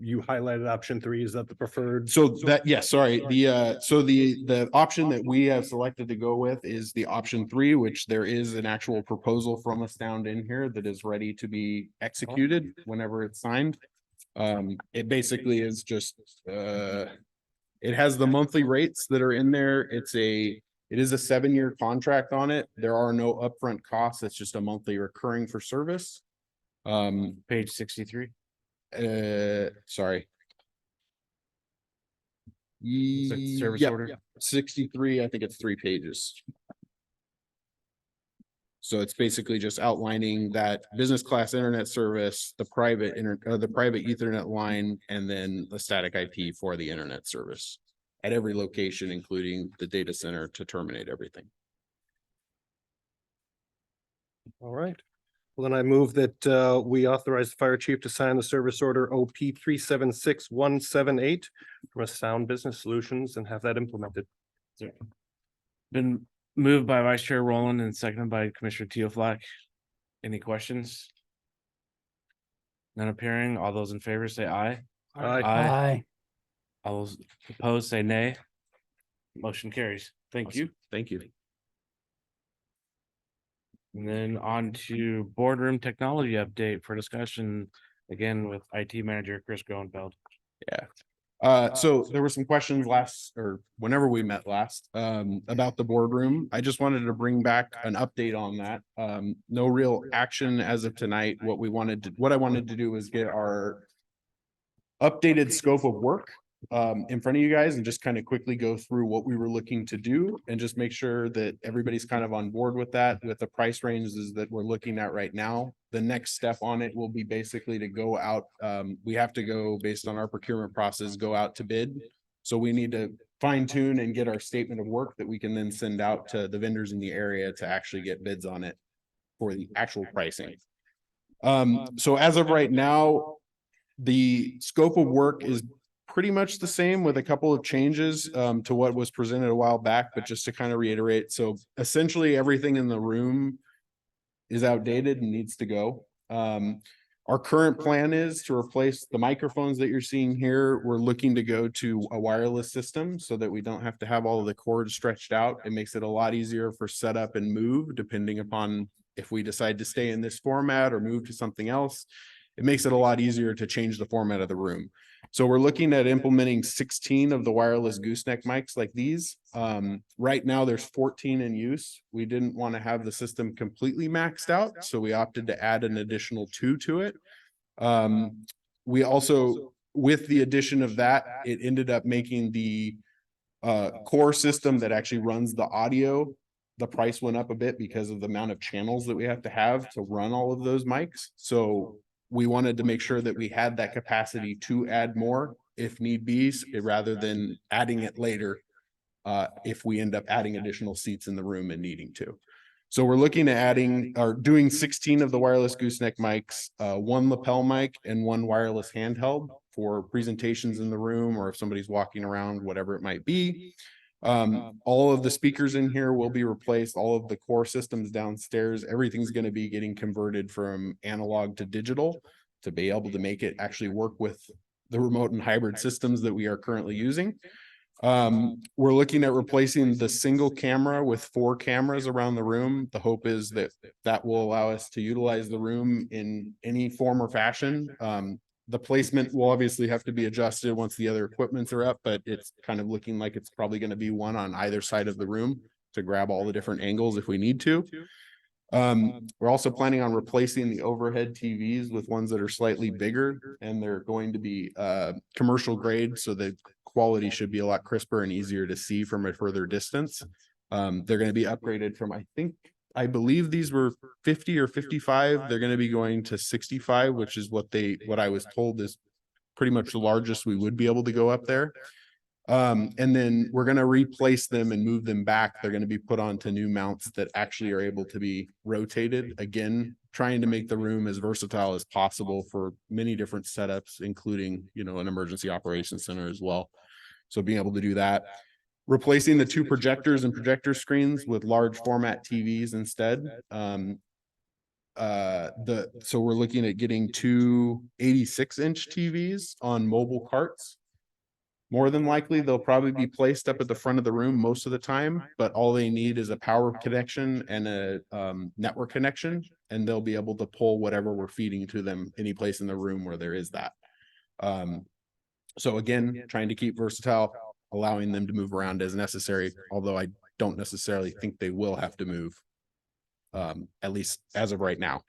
you highlighted option 3, is that the preferred?
So that, yes, sorry, the option that we have selected to go with is the option 3, which there is an actual proposal from Astound in here that is ready to be executed whenever it's signed. It basically is just, it has the monthly rates that are in there. It is a 7-year contract on it. There are no upfront costs. It's just a monthly recurring for service.
Page 63.
Sorry.
Service
Yep,
order.
63, I think it's 3 pages. So it's basically just outlining that business class internet service, the private Ethernet line, and then the static IP for the internet service at every location, including the data center, to terminate everything.
All right. Well, then I move that we authorize the fire chief to sign the service order OP 376178 from Astound Business Solutions and have that implemented.
Been moved by Vice Chair Rowland and seconded by Commissioner Teoflack. Any questions? None appearing. All those in favor say aye.
Aye.
All those opposed say nay. Motion carries. Thank you.
Thank you.
And then on to boardroom technology update for discussion, again with IT manager Chris Groenfeld.
Yeah. So there were some questions whenever we met last, about the boardroom. I just wanted to bring back an update on that. No real action as of tonight. What I wanted to do was get our updated scope of work in front of you guys and just kind of quickly go through what we were looking to do and just make sure that everybody's kind of on board with that, with the price ranges that we're looking at right now. The next step on it will be basically to go out. We have to go, based on our procurement process, go out to bid. So we need to fine tune and get our statement of work that we can then send out to the vendors in the area to actually get bids on it for the actual pricing. So as of right now, the scope of work is pretty much the same with a couple of changes to what was presented a while back, but just to kind of reiterate. So essentially everything in the room is outdated and needs to go. Our current plan is to replace the microphones that you're seeing here. We're looking to go to a wireless system so that we don't have to have all of the cords stretched out. It makes it a lot easier for setup and move, depending upon if we decide to stay in this format or move to something else. It makes it a lot easier to change the format of the room. So we're looking at implementing 16 of the wireless gooseneck mics like these. Right now there's 14 in use. We didn't want to have the system completely maxed out, so we opted to add an additional 2 to it. We also, with the addition of that, it ended up making the core system that actually runs the audio, the price went up a bit because of the amount of channels that we have to run all of those mics. So we wanted to make sure that we had that capacity to add more if need be, rather than adding it later if we end up adding additional seats in the room and needing to. So we're looking at adding or doing 16 of the wireless gooseneck mics, 1 lapel mic and 1 wireless handheld for presentations in the room, or if somebody's walking around, whatever it might be. All of the speakers in here will be replaced. All of the core systems downstairs, everything's going to be getting converted from analog to digital to be able to make it actually work with the remote and hybrid systems that we are currently using. We're looking at replacing the single camera with 4 cameras around the room. The hope is that that will allow us to utilize the room in any form or fashion. The placement will obviously have to be adjusted once the other equipments are up, but it's kind of looking like it's probably going to be one on either side of the room to grab all the different angles if we need to. We're also planning on replacing the overhead TVs with ones that are slightly bigger, and they're going to be commercial grade, so the quality should be a lot crisper and easier to see from a further distance. They're going to be upgraded from, I believe these were 50 or 55. They're going to be going to 65, which is what I was told is pretty much the largest we would be able to go up there. And then we're going to replace them and move them back. They're going to be put onto new mounts that actually are able to be rotated. Again, trying to make the room as versatile as possible for many different setups, including, an emergency operations center as well. So being able to do that. Replacing the 2 projectors and projector screens with large format TVs instead. So we're looking at getting 2 86-inch TVs on mobile carts. More than likely, they'll probably be placed up at the front of the room most of the time, but all they need is a power connection and a network connection, and they'll be able to pull whatever we're feeding to them any place in the room where there is that. So again, trying to keep versatile, allowing them to move around as necessary, although I don't necessarily think they will have to move, at least as of right now.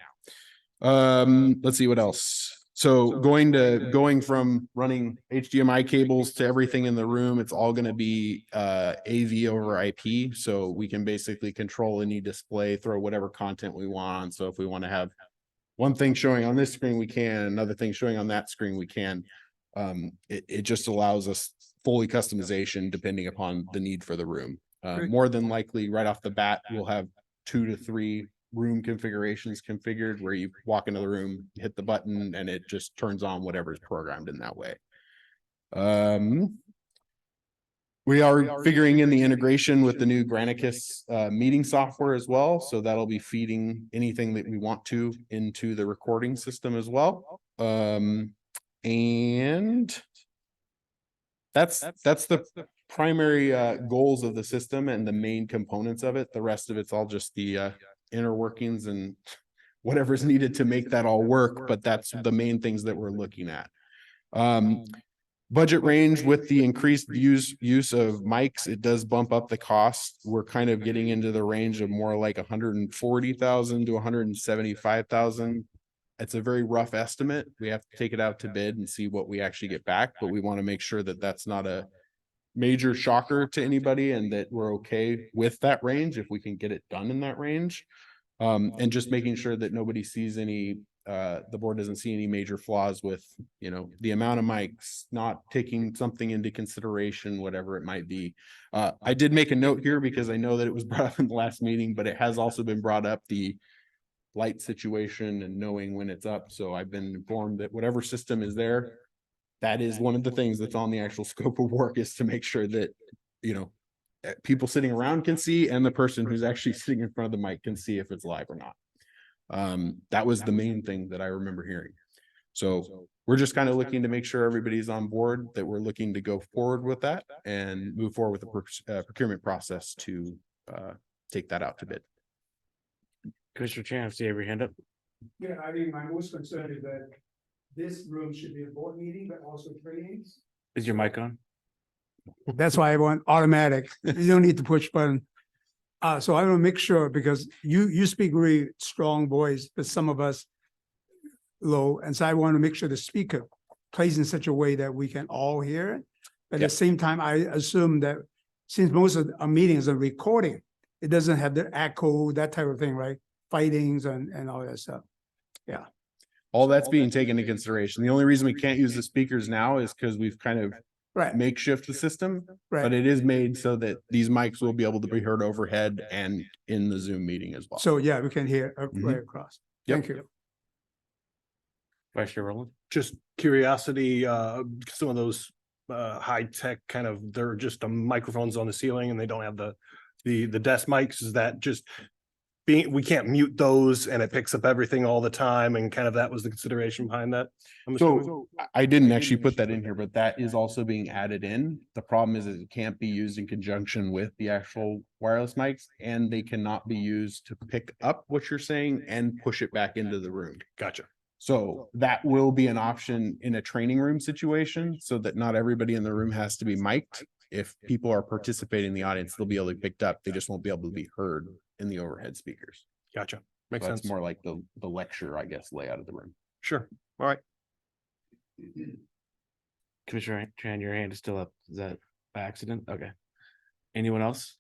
Let's see what else. So going from running HDMI cables to everything in the room, it's all going to be AV over IP. So we can basically control any display, throw whatever content we want. So if we want to have one thing showing on this screen, we can, another thing showing on that screen, we can. It just allows us fully customization depending upon the need for the room. More than likely, right off the bat, we'll have 2 to 3 room configurations configured where you walk into the room, hit the button, and it just turns on whatever is programmed in that way. We are figuring in the integration with the new Granicus meeting software as well. So that'll be feeding anything that we want to into the recording system as well. And that's the primary goals of the system and the main components of it. The rest of it's all just the inner workings and whatever's needed to make that all work, but that's the main things that we're looking at. Budget range with the increased use of mics, it does bump up the cost. We're kind of getting into the range of more like 140,000 to 175,000. It's a very rough estimate. We have to take it out to bid and see what we actually get back, but we want to make sure that that's not a major shocker to anybody and that we're okay with that range if we can get it done in that range. And just making sure that nobody sees any, the board doesn't see any major flaws with, the amount of mics, not taking something into consideration, whatever it might be. I did make a note here because I know that it was brought up in the last meeting, but it has also been brought up, the light situation and knowing when it's up. So I've been informed that whatever system is there, that is one of the things that's on the actual scope of work, is to make sure that, people sitting around can see, and the person who's actually sitting in front of the mic can see if it's live or not. That was the main thing that I remember hearing. So we're just kind of looking to make sure everybody's on board, that we're looking to go forward with that and move forward with the procurement process to take that out to bid.
Commissioner Chan, see every hand up.
Yeah, I think my most concern is that this room should be a board meeting, but also trainings.
Is your mic on?
That's why I want automatic. You don't need to push button. So I want to make sure, because you speak really strong voice, but some of us low, and so I want to make sure the speaker plays in such a way that we can all hear it. But at the same time, I assume that since most of our meetings are recording, it doesn't have the echo, that type of thing, right? Fightings and all that stuff.
All that's being taken into consideration. The only reason we can't use the speakers now is because we've kind of
Right,
makeshift the system, but
right.
it is made so that these mics will be able to be heard overhead and in the Zoom meeting as well.
So yeah, we can hear right across.
Yep.
Thank you.
Vice Chair Rowland?
Just curiosity, some of those high tech kind of, they're just microphones on the ceiling and they don't have the desk mics. Is that just we can't mute those and it picks up everything all the time, and kind of that was the consideration behind that? I'm assuming?
So I didn't actually put that in here, but that is also being added in. The problem is it can't be used in conjunction with the actual wireless mics, and they cannot be used to pick up what you're saying and push it back into the room.
Gotcha.
So that will be an option in a training room situation, so that not everybody in the room has to be mic'd. If people are participating in the audience, they'll be able to be picked up. They just won't be able to be heard in the overhead speakers.
Gotcha. Makes
So
sense.
it's more like the lecture, I guess, layout of the room.
Sure. All right.
Commissioner Chan, your hand is still up. Is that by accident? Okay. Anyone else?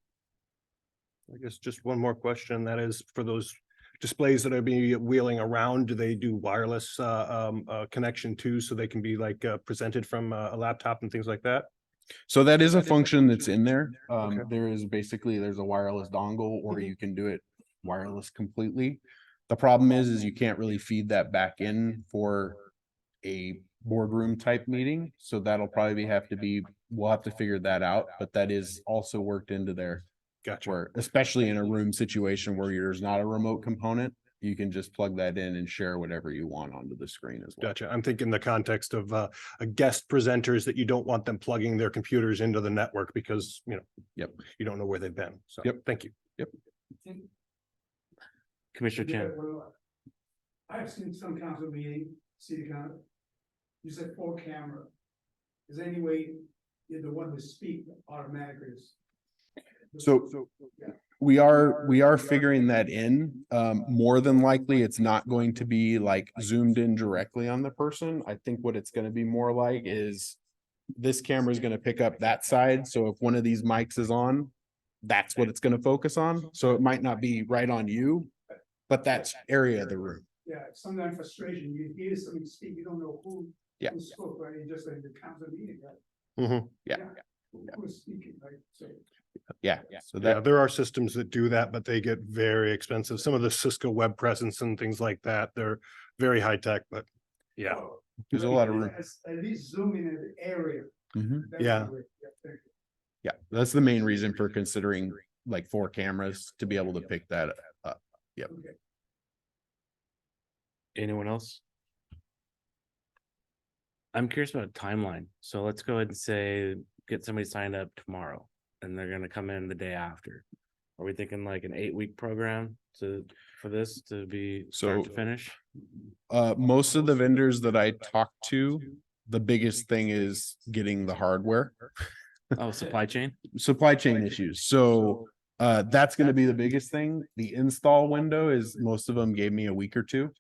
I guess just one more question. That is, for those displays that are being wheeling around, do they do wireless connection too, so they can be like presented from a laptop and things like that?
So that is a function that's in there.
Okay.
There is basically, there's a wireless dongle, or you can do it wireless completely. The problem is you can't really feed that back in for a boardroom type meeting. So that'll probably we'll have to figure that out, but that is also worked into there.
Gotcha.
Where, especially in a room situation where there's not a remote component, you can just plug that in and share whatever you want onto the screen as well.
Gotcha. I'm thinking the context of a guest presenters, that you don't want them plugging their computers into the network because, you don't know where they've been. So, thank you.
Commissioner Chan?
I've seen some council meeting, city council. You said 4 camera. Is there any way you're the one to speak automatically?
So we are figuring that in. More than likely, it's not going to be like zoomed in directly on the person. I think what it's going to be more like is this camera is going to pick up that side. So if one of these mics is on, that's what it's going to focus on. So it might not be right on you, but that's area of the room.
Yeah, sometimes frustration, you hear somebody speak, you don't know who spoke, right? It's just like the council meeting, right?
Mhm.
Who's speaking, right? So.
So
Yeah, there are systems that do that, but they get very expensive. Some of the Cisco web presence and things like that, they're very high tech, but yeah.
there's a lot of room.
At least zoom in the area.
Mhm.
That's
Yeah.
the way. Thank you.
Yeah, that's the main reason for considering like 4 cameras to be able to pick that up. Yep.
Okay.
Anyone else? I'm curious about a timeline. So let's go ahead and say, get somebody signed up tomorrow and they're gonna come in the day after. Are we thinking like an 8-week program for this to be start to finish?
Most of the vendors that I talked to, the biggest thing is getting the hardware.
Oh, supply chain?
Supply chain issues. So that's going to be the biggest thing. The install window is, most of them gave me a week or 2.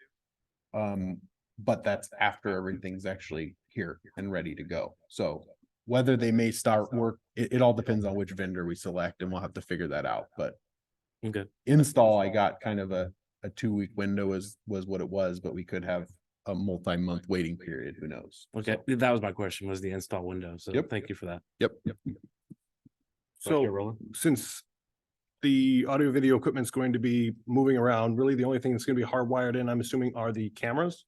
But that's after everything's actually here and ready to go. So whether they may start work, it all depends on which vendor we select, and we'll have to figure that out. But
Okay.
install, I got kind of a 2-week window was what it was, but we could have a multi-month waiting period. Who knows?
Okay, that was my question, was the install window. So
Yep.
thank you for that.
Yep.
So,
So since the audio video equipment's going to be moving around, really the only thing that's going to be hardwired in, I'm assuming, are the cameras.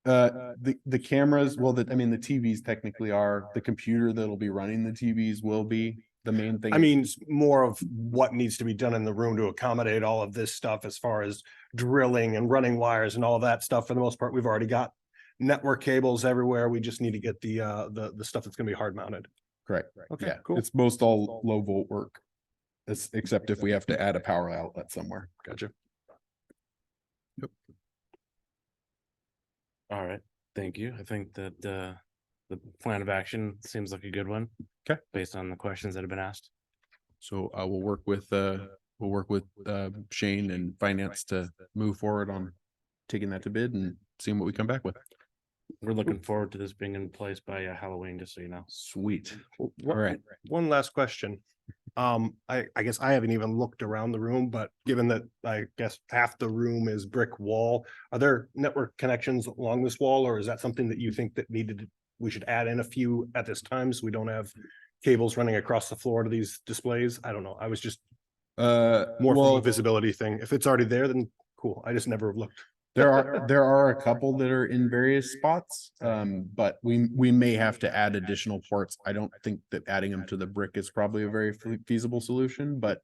The cameras, well, the TVs technically are. The computer that'll be running the TVs will be. The main thing.
I mean, it's more of what needs to be done in the room to accommodate all of this stuff as far as drilling and running wires and all of that stuff. For the most part, we've already got network cables everywhere. We just need to get the stuff that's gonna be hard mounted.
Correct.
Okay,
Yeah,
cool.
it's most all low volt work. Except if we have to add a power outlet somewhere.
Gotcha.
All right, thank you. I think that the plan of action seems like a good one.
Okay.
Based on the questions that have been asked.
So I will work with Shane and finance to move forward on taking that to bid and seeing what we come back with.
We're looking forward to this being in place by Halloween, just so you know.
Sweet.
All
right.
One last question. I guess I haven't even looked around the room, but given that I guess half the room is brick wall, are there network connections along this wall, or is that something that you think that we should add in a few at this time so we don't have cables running across the floor to these displays? I don't know. I was just more from a visibility thing. If it's already there, then cool. I just never have looked.
There are a couple that are in various spots, but we may have to add additional ports. I don't think that adding them to the brick is probably a very feasible solution, but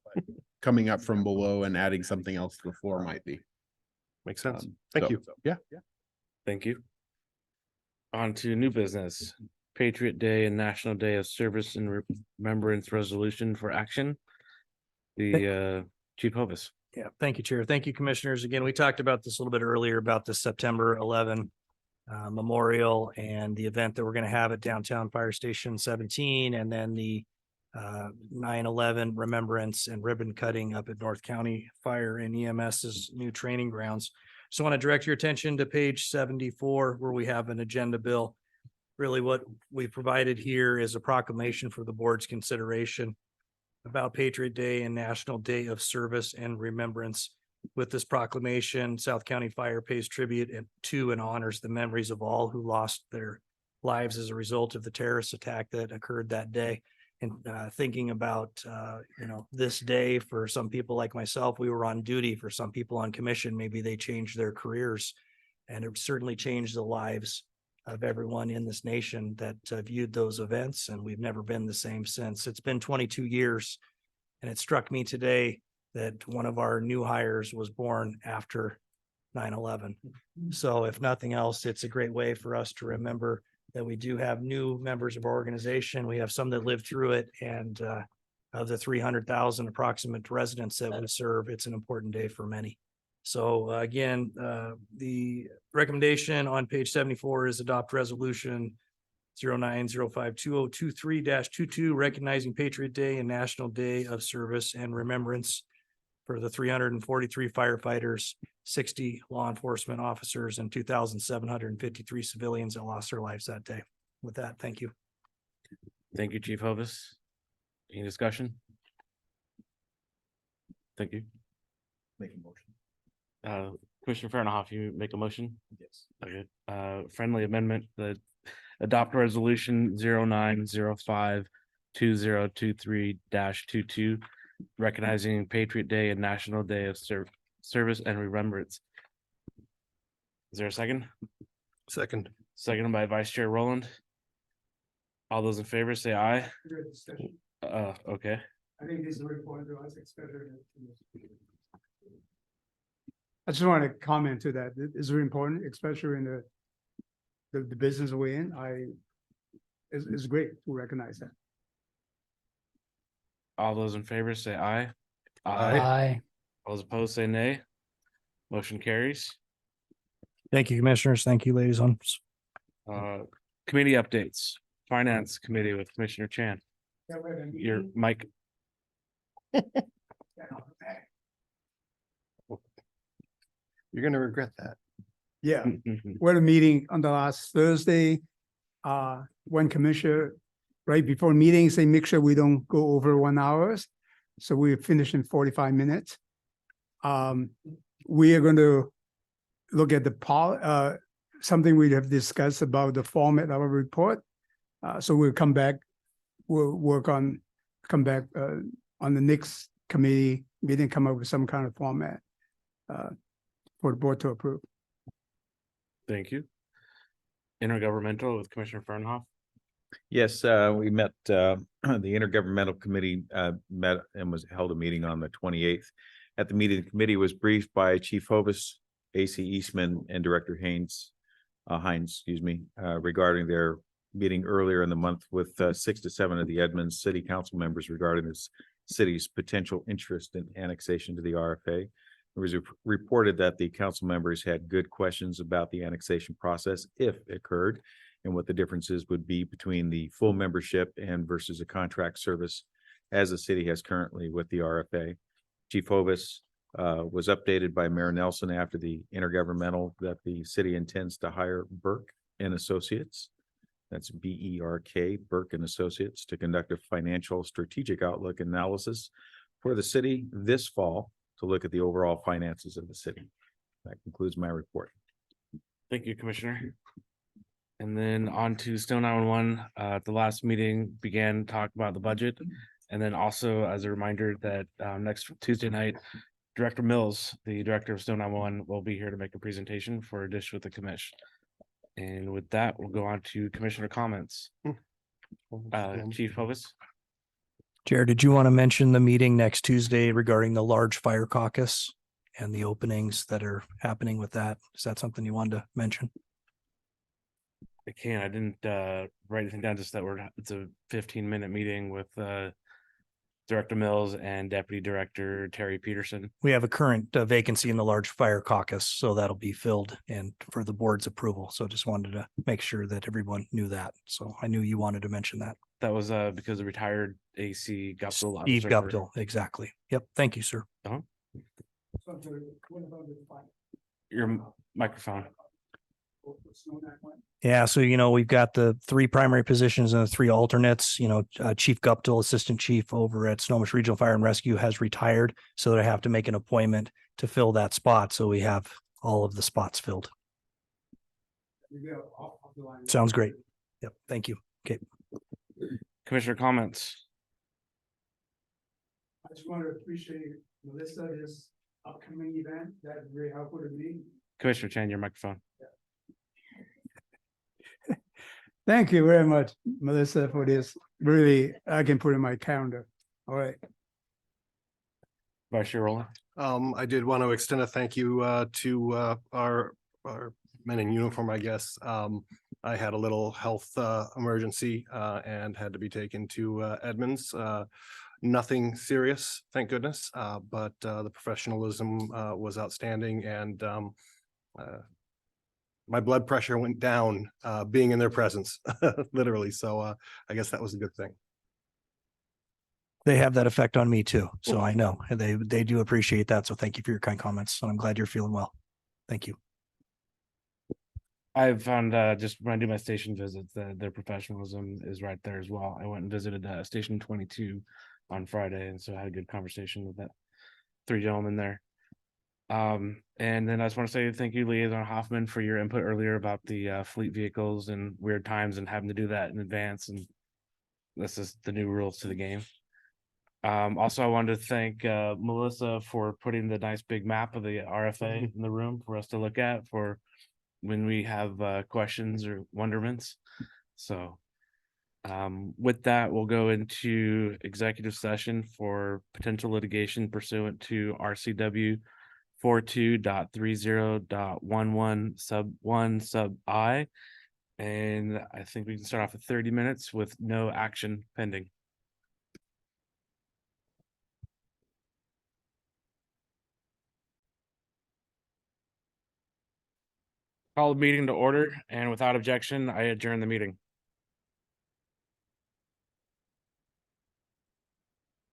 coming up from below and adding something else to the floor might be.
Makes sense. Thank you.
Yeah.
Thank you. On to new business, Patriot Day and National Day of Service and Remembrance Resolution for Action. The Chief Hovis.
Yeah, thank you, Chair. Thank you, Commissioners. Again, we talked about this a little bit earlier about the September 11 memorial and the event that we're going to have at Downtown Fire Station 17, and then the 9/11 remembrance and ribbon cutting up at North County Fire and EMS's new training grounds. So I want to direct your attention to page 74, where we have an agenda bill. Really what we provided here is a proclamation for the board's consideration about Patriot Day and National Day of Service and Remembrance. With this proclamation, South County Fire pays tribute to and honors the memories of all who lost their lives as a result of the terrorist attack that occurred that day. And thinking about, this day for some people like myself, we were on duty. For some people on commission, maybe they changed their careers. And it certainly changed the lives of everyone in this nation that viewed those events. And we've never been the same since. It's been 22 years. And it struck me today that one of our new hires was born after 9/11. So if nothing else, it's a great way for us to remember that we do have new members of our organization. We have some that lived through it, and of the 300,000 approximate residents that we serve, it's an important day for many. So again, the recommendation on page 74 is adopt resolution 09052023-22, recognizing Patriot Day and National Day of Service and Remembrance for the 343 firefighters, 60 law enforcement officers, and 2,753 civilians that lost their lives that day. With that, thank you.
Thank you, Chief Hovis. Any discussion? Thank you.
Make a motion.
Commissioner Farnoff, you make a motion?
Yes.
Okay, friendly amendment, the adopt resolution 09052023-22, recognizing Patriot Day and National Day of Service and Remembrance. Is there a second?
Second.
Seconded by Vice Chair Rowland. All those in favor say aye. Okay.
I think this is very important to us, especially. I just want to comment to that. It's very important, especially in the business we're in. It's great to recognize that.
All those in favor say aye.
Aye.
All those opposed say nay. Motion carries.
Thank you, Commissioners. Thank you, liaisons.
Committee updates. Finance Committee with Commissioner Chan. Your mic.
You're gonna regret that.
Yeah, we had a meeting on the last Thursday. One commissioner, right before meeting, say, make sure we don't go over 1 hour. So we finished in 45 minutes. We are going to look at something we have discussed about the format of our report. So we'll come back, come back on the next committee meeting, come up with some kind of format for the board to approve.
Thank you. Intergovernmental with Commissioner Fernhoff.
Yes, we met, the intergovernmental committee met and held a meeting on the 28th. At the meeting, the committee was briefed by Chief Hovis, AC Eastman, and Director Haynes Hines, excuse me, regarding their meeting earlier in the month with 6 to 7 of the Edmonds City Council members regarding this city's potential interest in annexation to the RFA. It was reported that the council members had good questions about the annexation process if it occurred, and what the differences would be between the full membership and versus a contract service as the city has currently with the RFA. Chief Hovis was updated by Mayor Nelson after the intergovernmental that the city intends to hire Burke and Associates. That's BERK, Burke and Associates, to conduct a financial strategic outlook analysis for the city this fall to look at the overall finances of the city. That concludes my report.
Thank you, Commissioner. And then on to Stone Island 1, at the last meeting began talk about the budget. And then also as a reminder that next Tuesday night, Director Mills, the director of Stone Island 1, will be here to make a presentation for a dish with the commission. And with that, we'll go on to commissioner comments. Chief Hovis.
Jared, did you want to mention the meeting next Tuesday regarding the large fire caucus and the openings that are happening with that? Is that something you wanted to mention?
I can't, I didn't write anything down, just that it's a 15-minute meeting with Director Mills and Deputy Director Terry Peterson.
We have a current vacancy in the large fire caucus, so that'll be filled and for the board's approval. So just wanted to make sure that everyone knew that. So I knew you wanted to mention that.
That was because the retired AC Guptill.
Steve Guptill, exactly. Yep. Thank you, sir.
Your microphone.
Yeah, so we've got the 3 primary positions and the 3 alternates. Chief Guptill, Assistant Chief over at Snohomish Regional Fire and Rescue, has retired, so that I have to make an appointment to fill that spot. So we have all of the spots filled. Sounds great. Yep, thank you. Okay.
Commissioner comments.
I just want to appreciate Melissa, this upcoming event. That's very helpful to me.
Commissioner Chan, your microphone.
Thank you very much, Melissa, for this. Really, I can put in my calendar. All right.
Vice Chair Rowland.
I did want to extend a thank you to our men in uniform, I guess. I had a little health emergency and had to be taken to Edmonds. Nothing serious, thank goodness, but the professionalism was outstanding, and my blood pressure went down being in their presence, literally. So I guess that was a good thing.
They have that effect on me too. So I know they do appreciate that. So thank you for your kind comments. And I'm glad you're feeling well. Thank you.
I've found just when I do my station visits that their professionalism is right there as well. I went and visited Station 22 on Friday, and so I had a good conversation with that 3 gentlemen there. And then I just want to say thank you, Liaison Hoffman, for your input earlier about the fleet vehicles and weird times and having to do that in advance. And this is the new rules to the game. Also, I wanted to thank Melissa for putting the nice big map of the RFA in the room for us to look at for when we have questions or wonderments. So with that, we'll go into executive session for potential litigation pursuant to RCW 42.30.11 sub 1 sub I. And I think we can start off at 30 minutes with no action pending. Call the meeting to order, and without objection, I adjourn the meeting.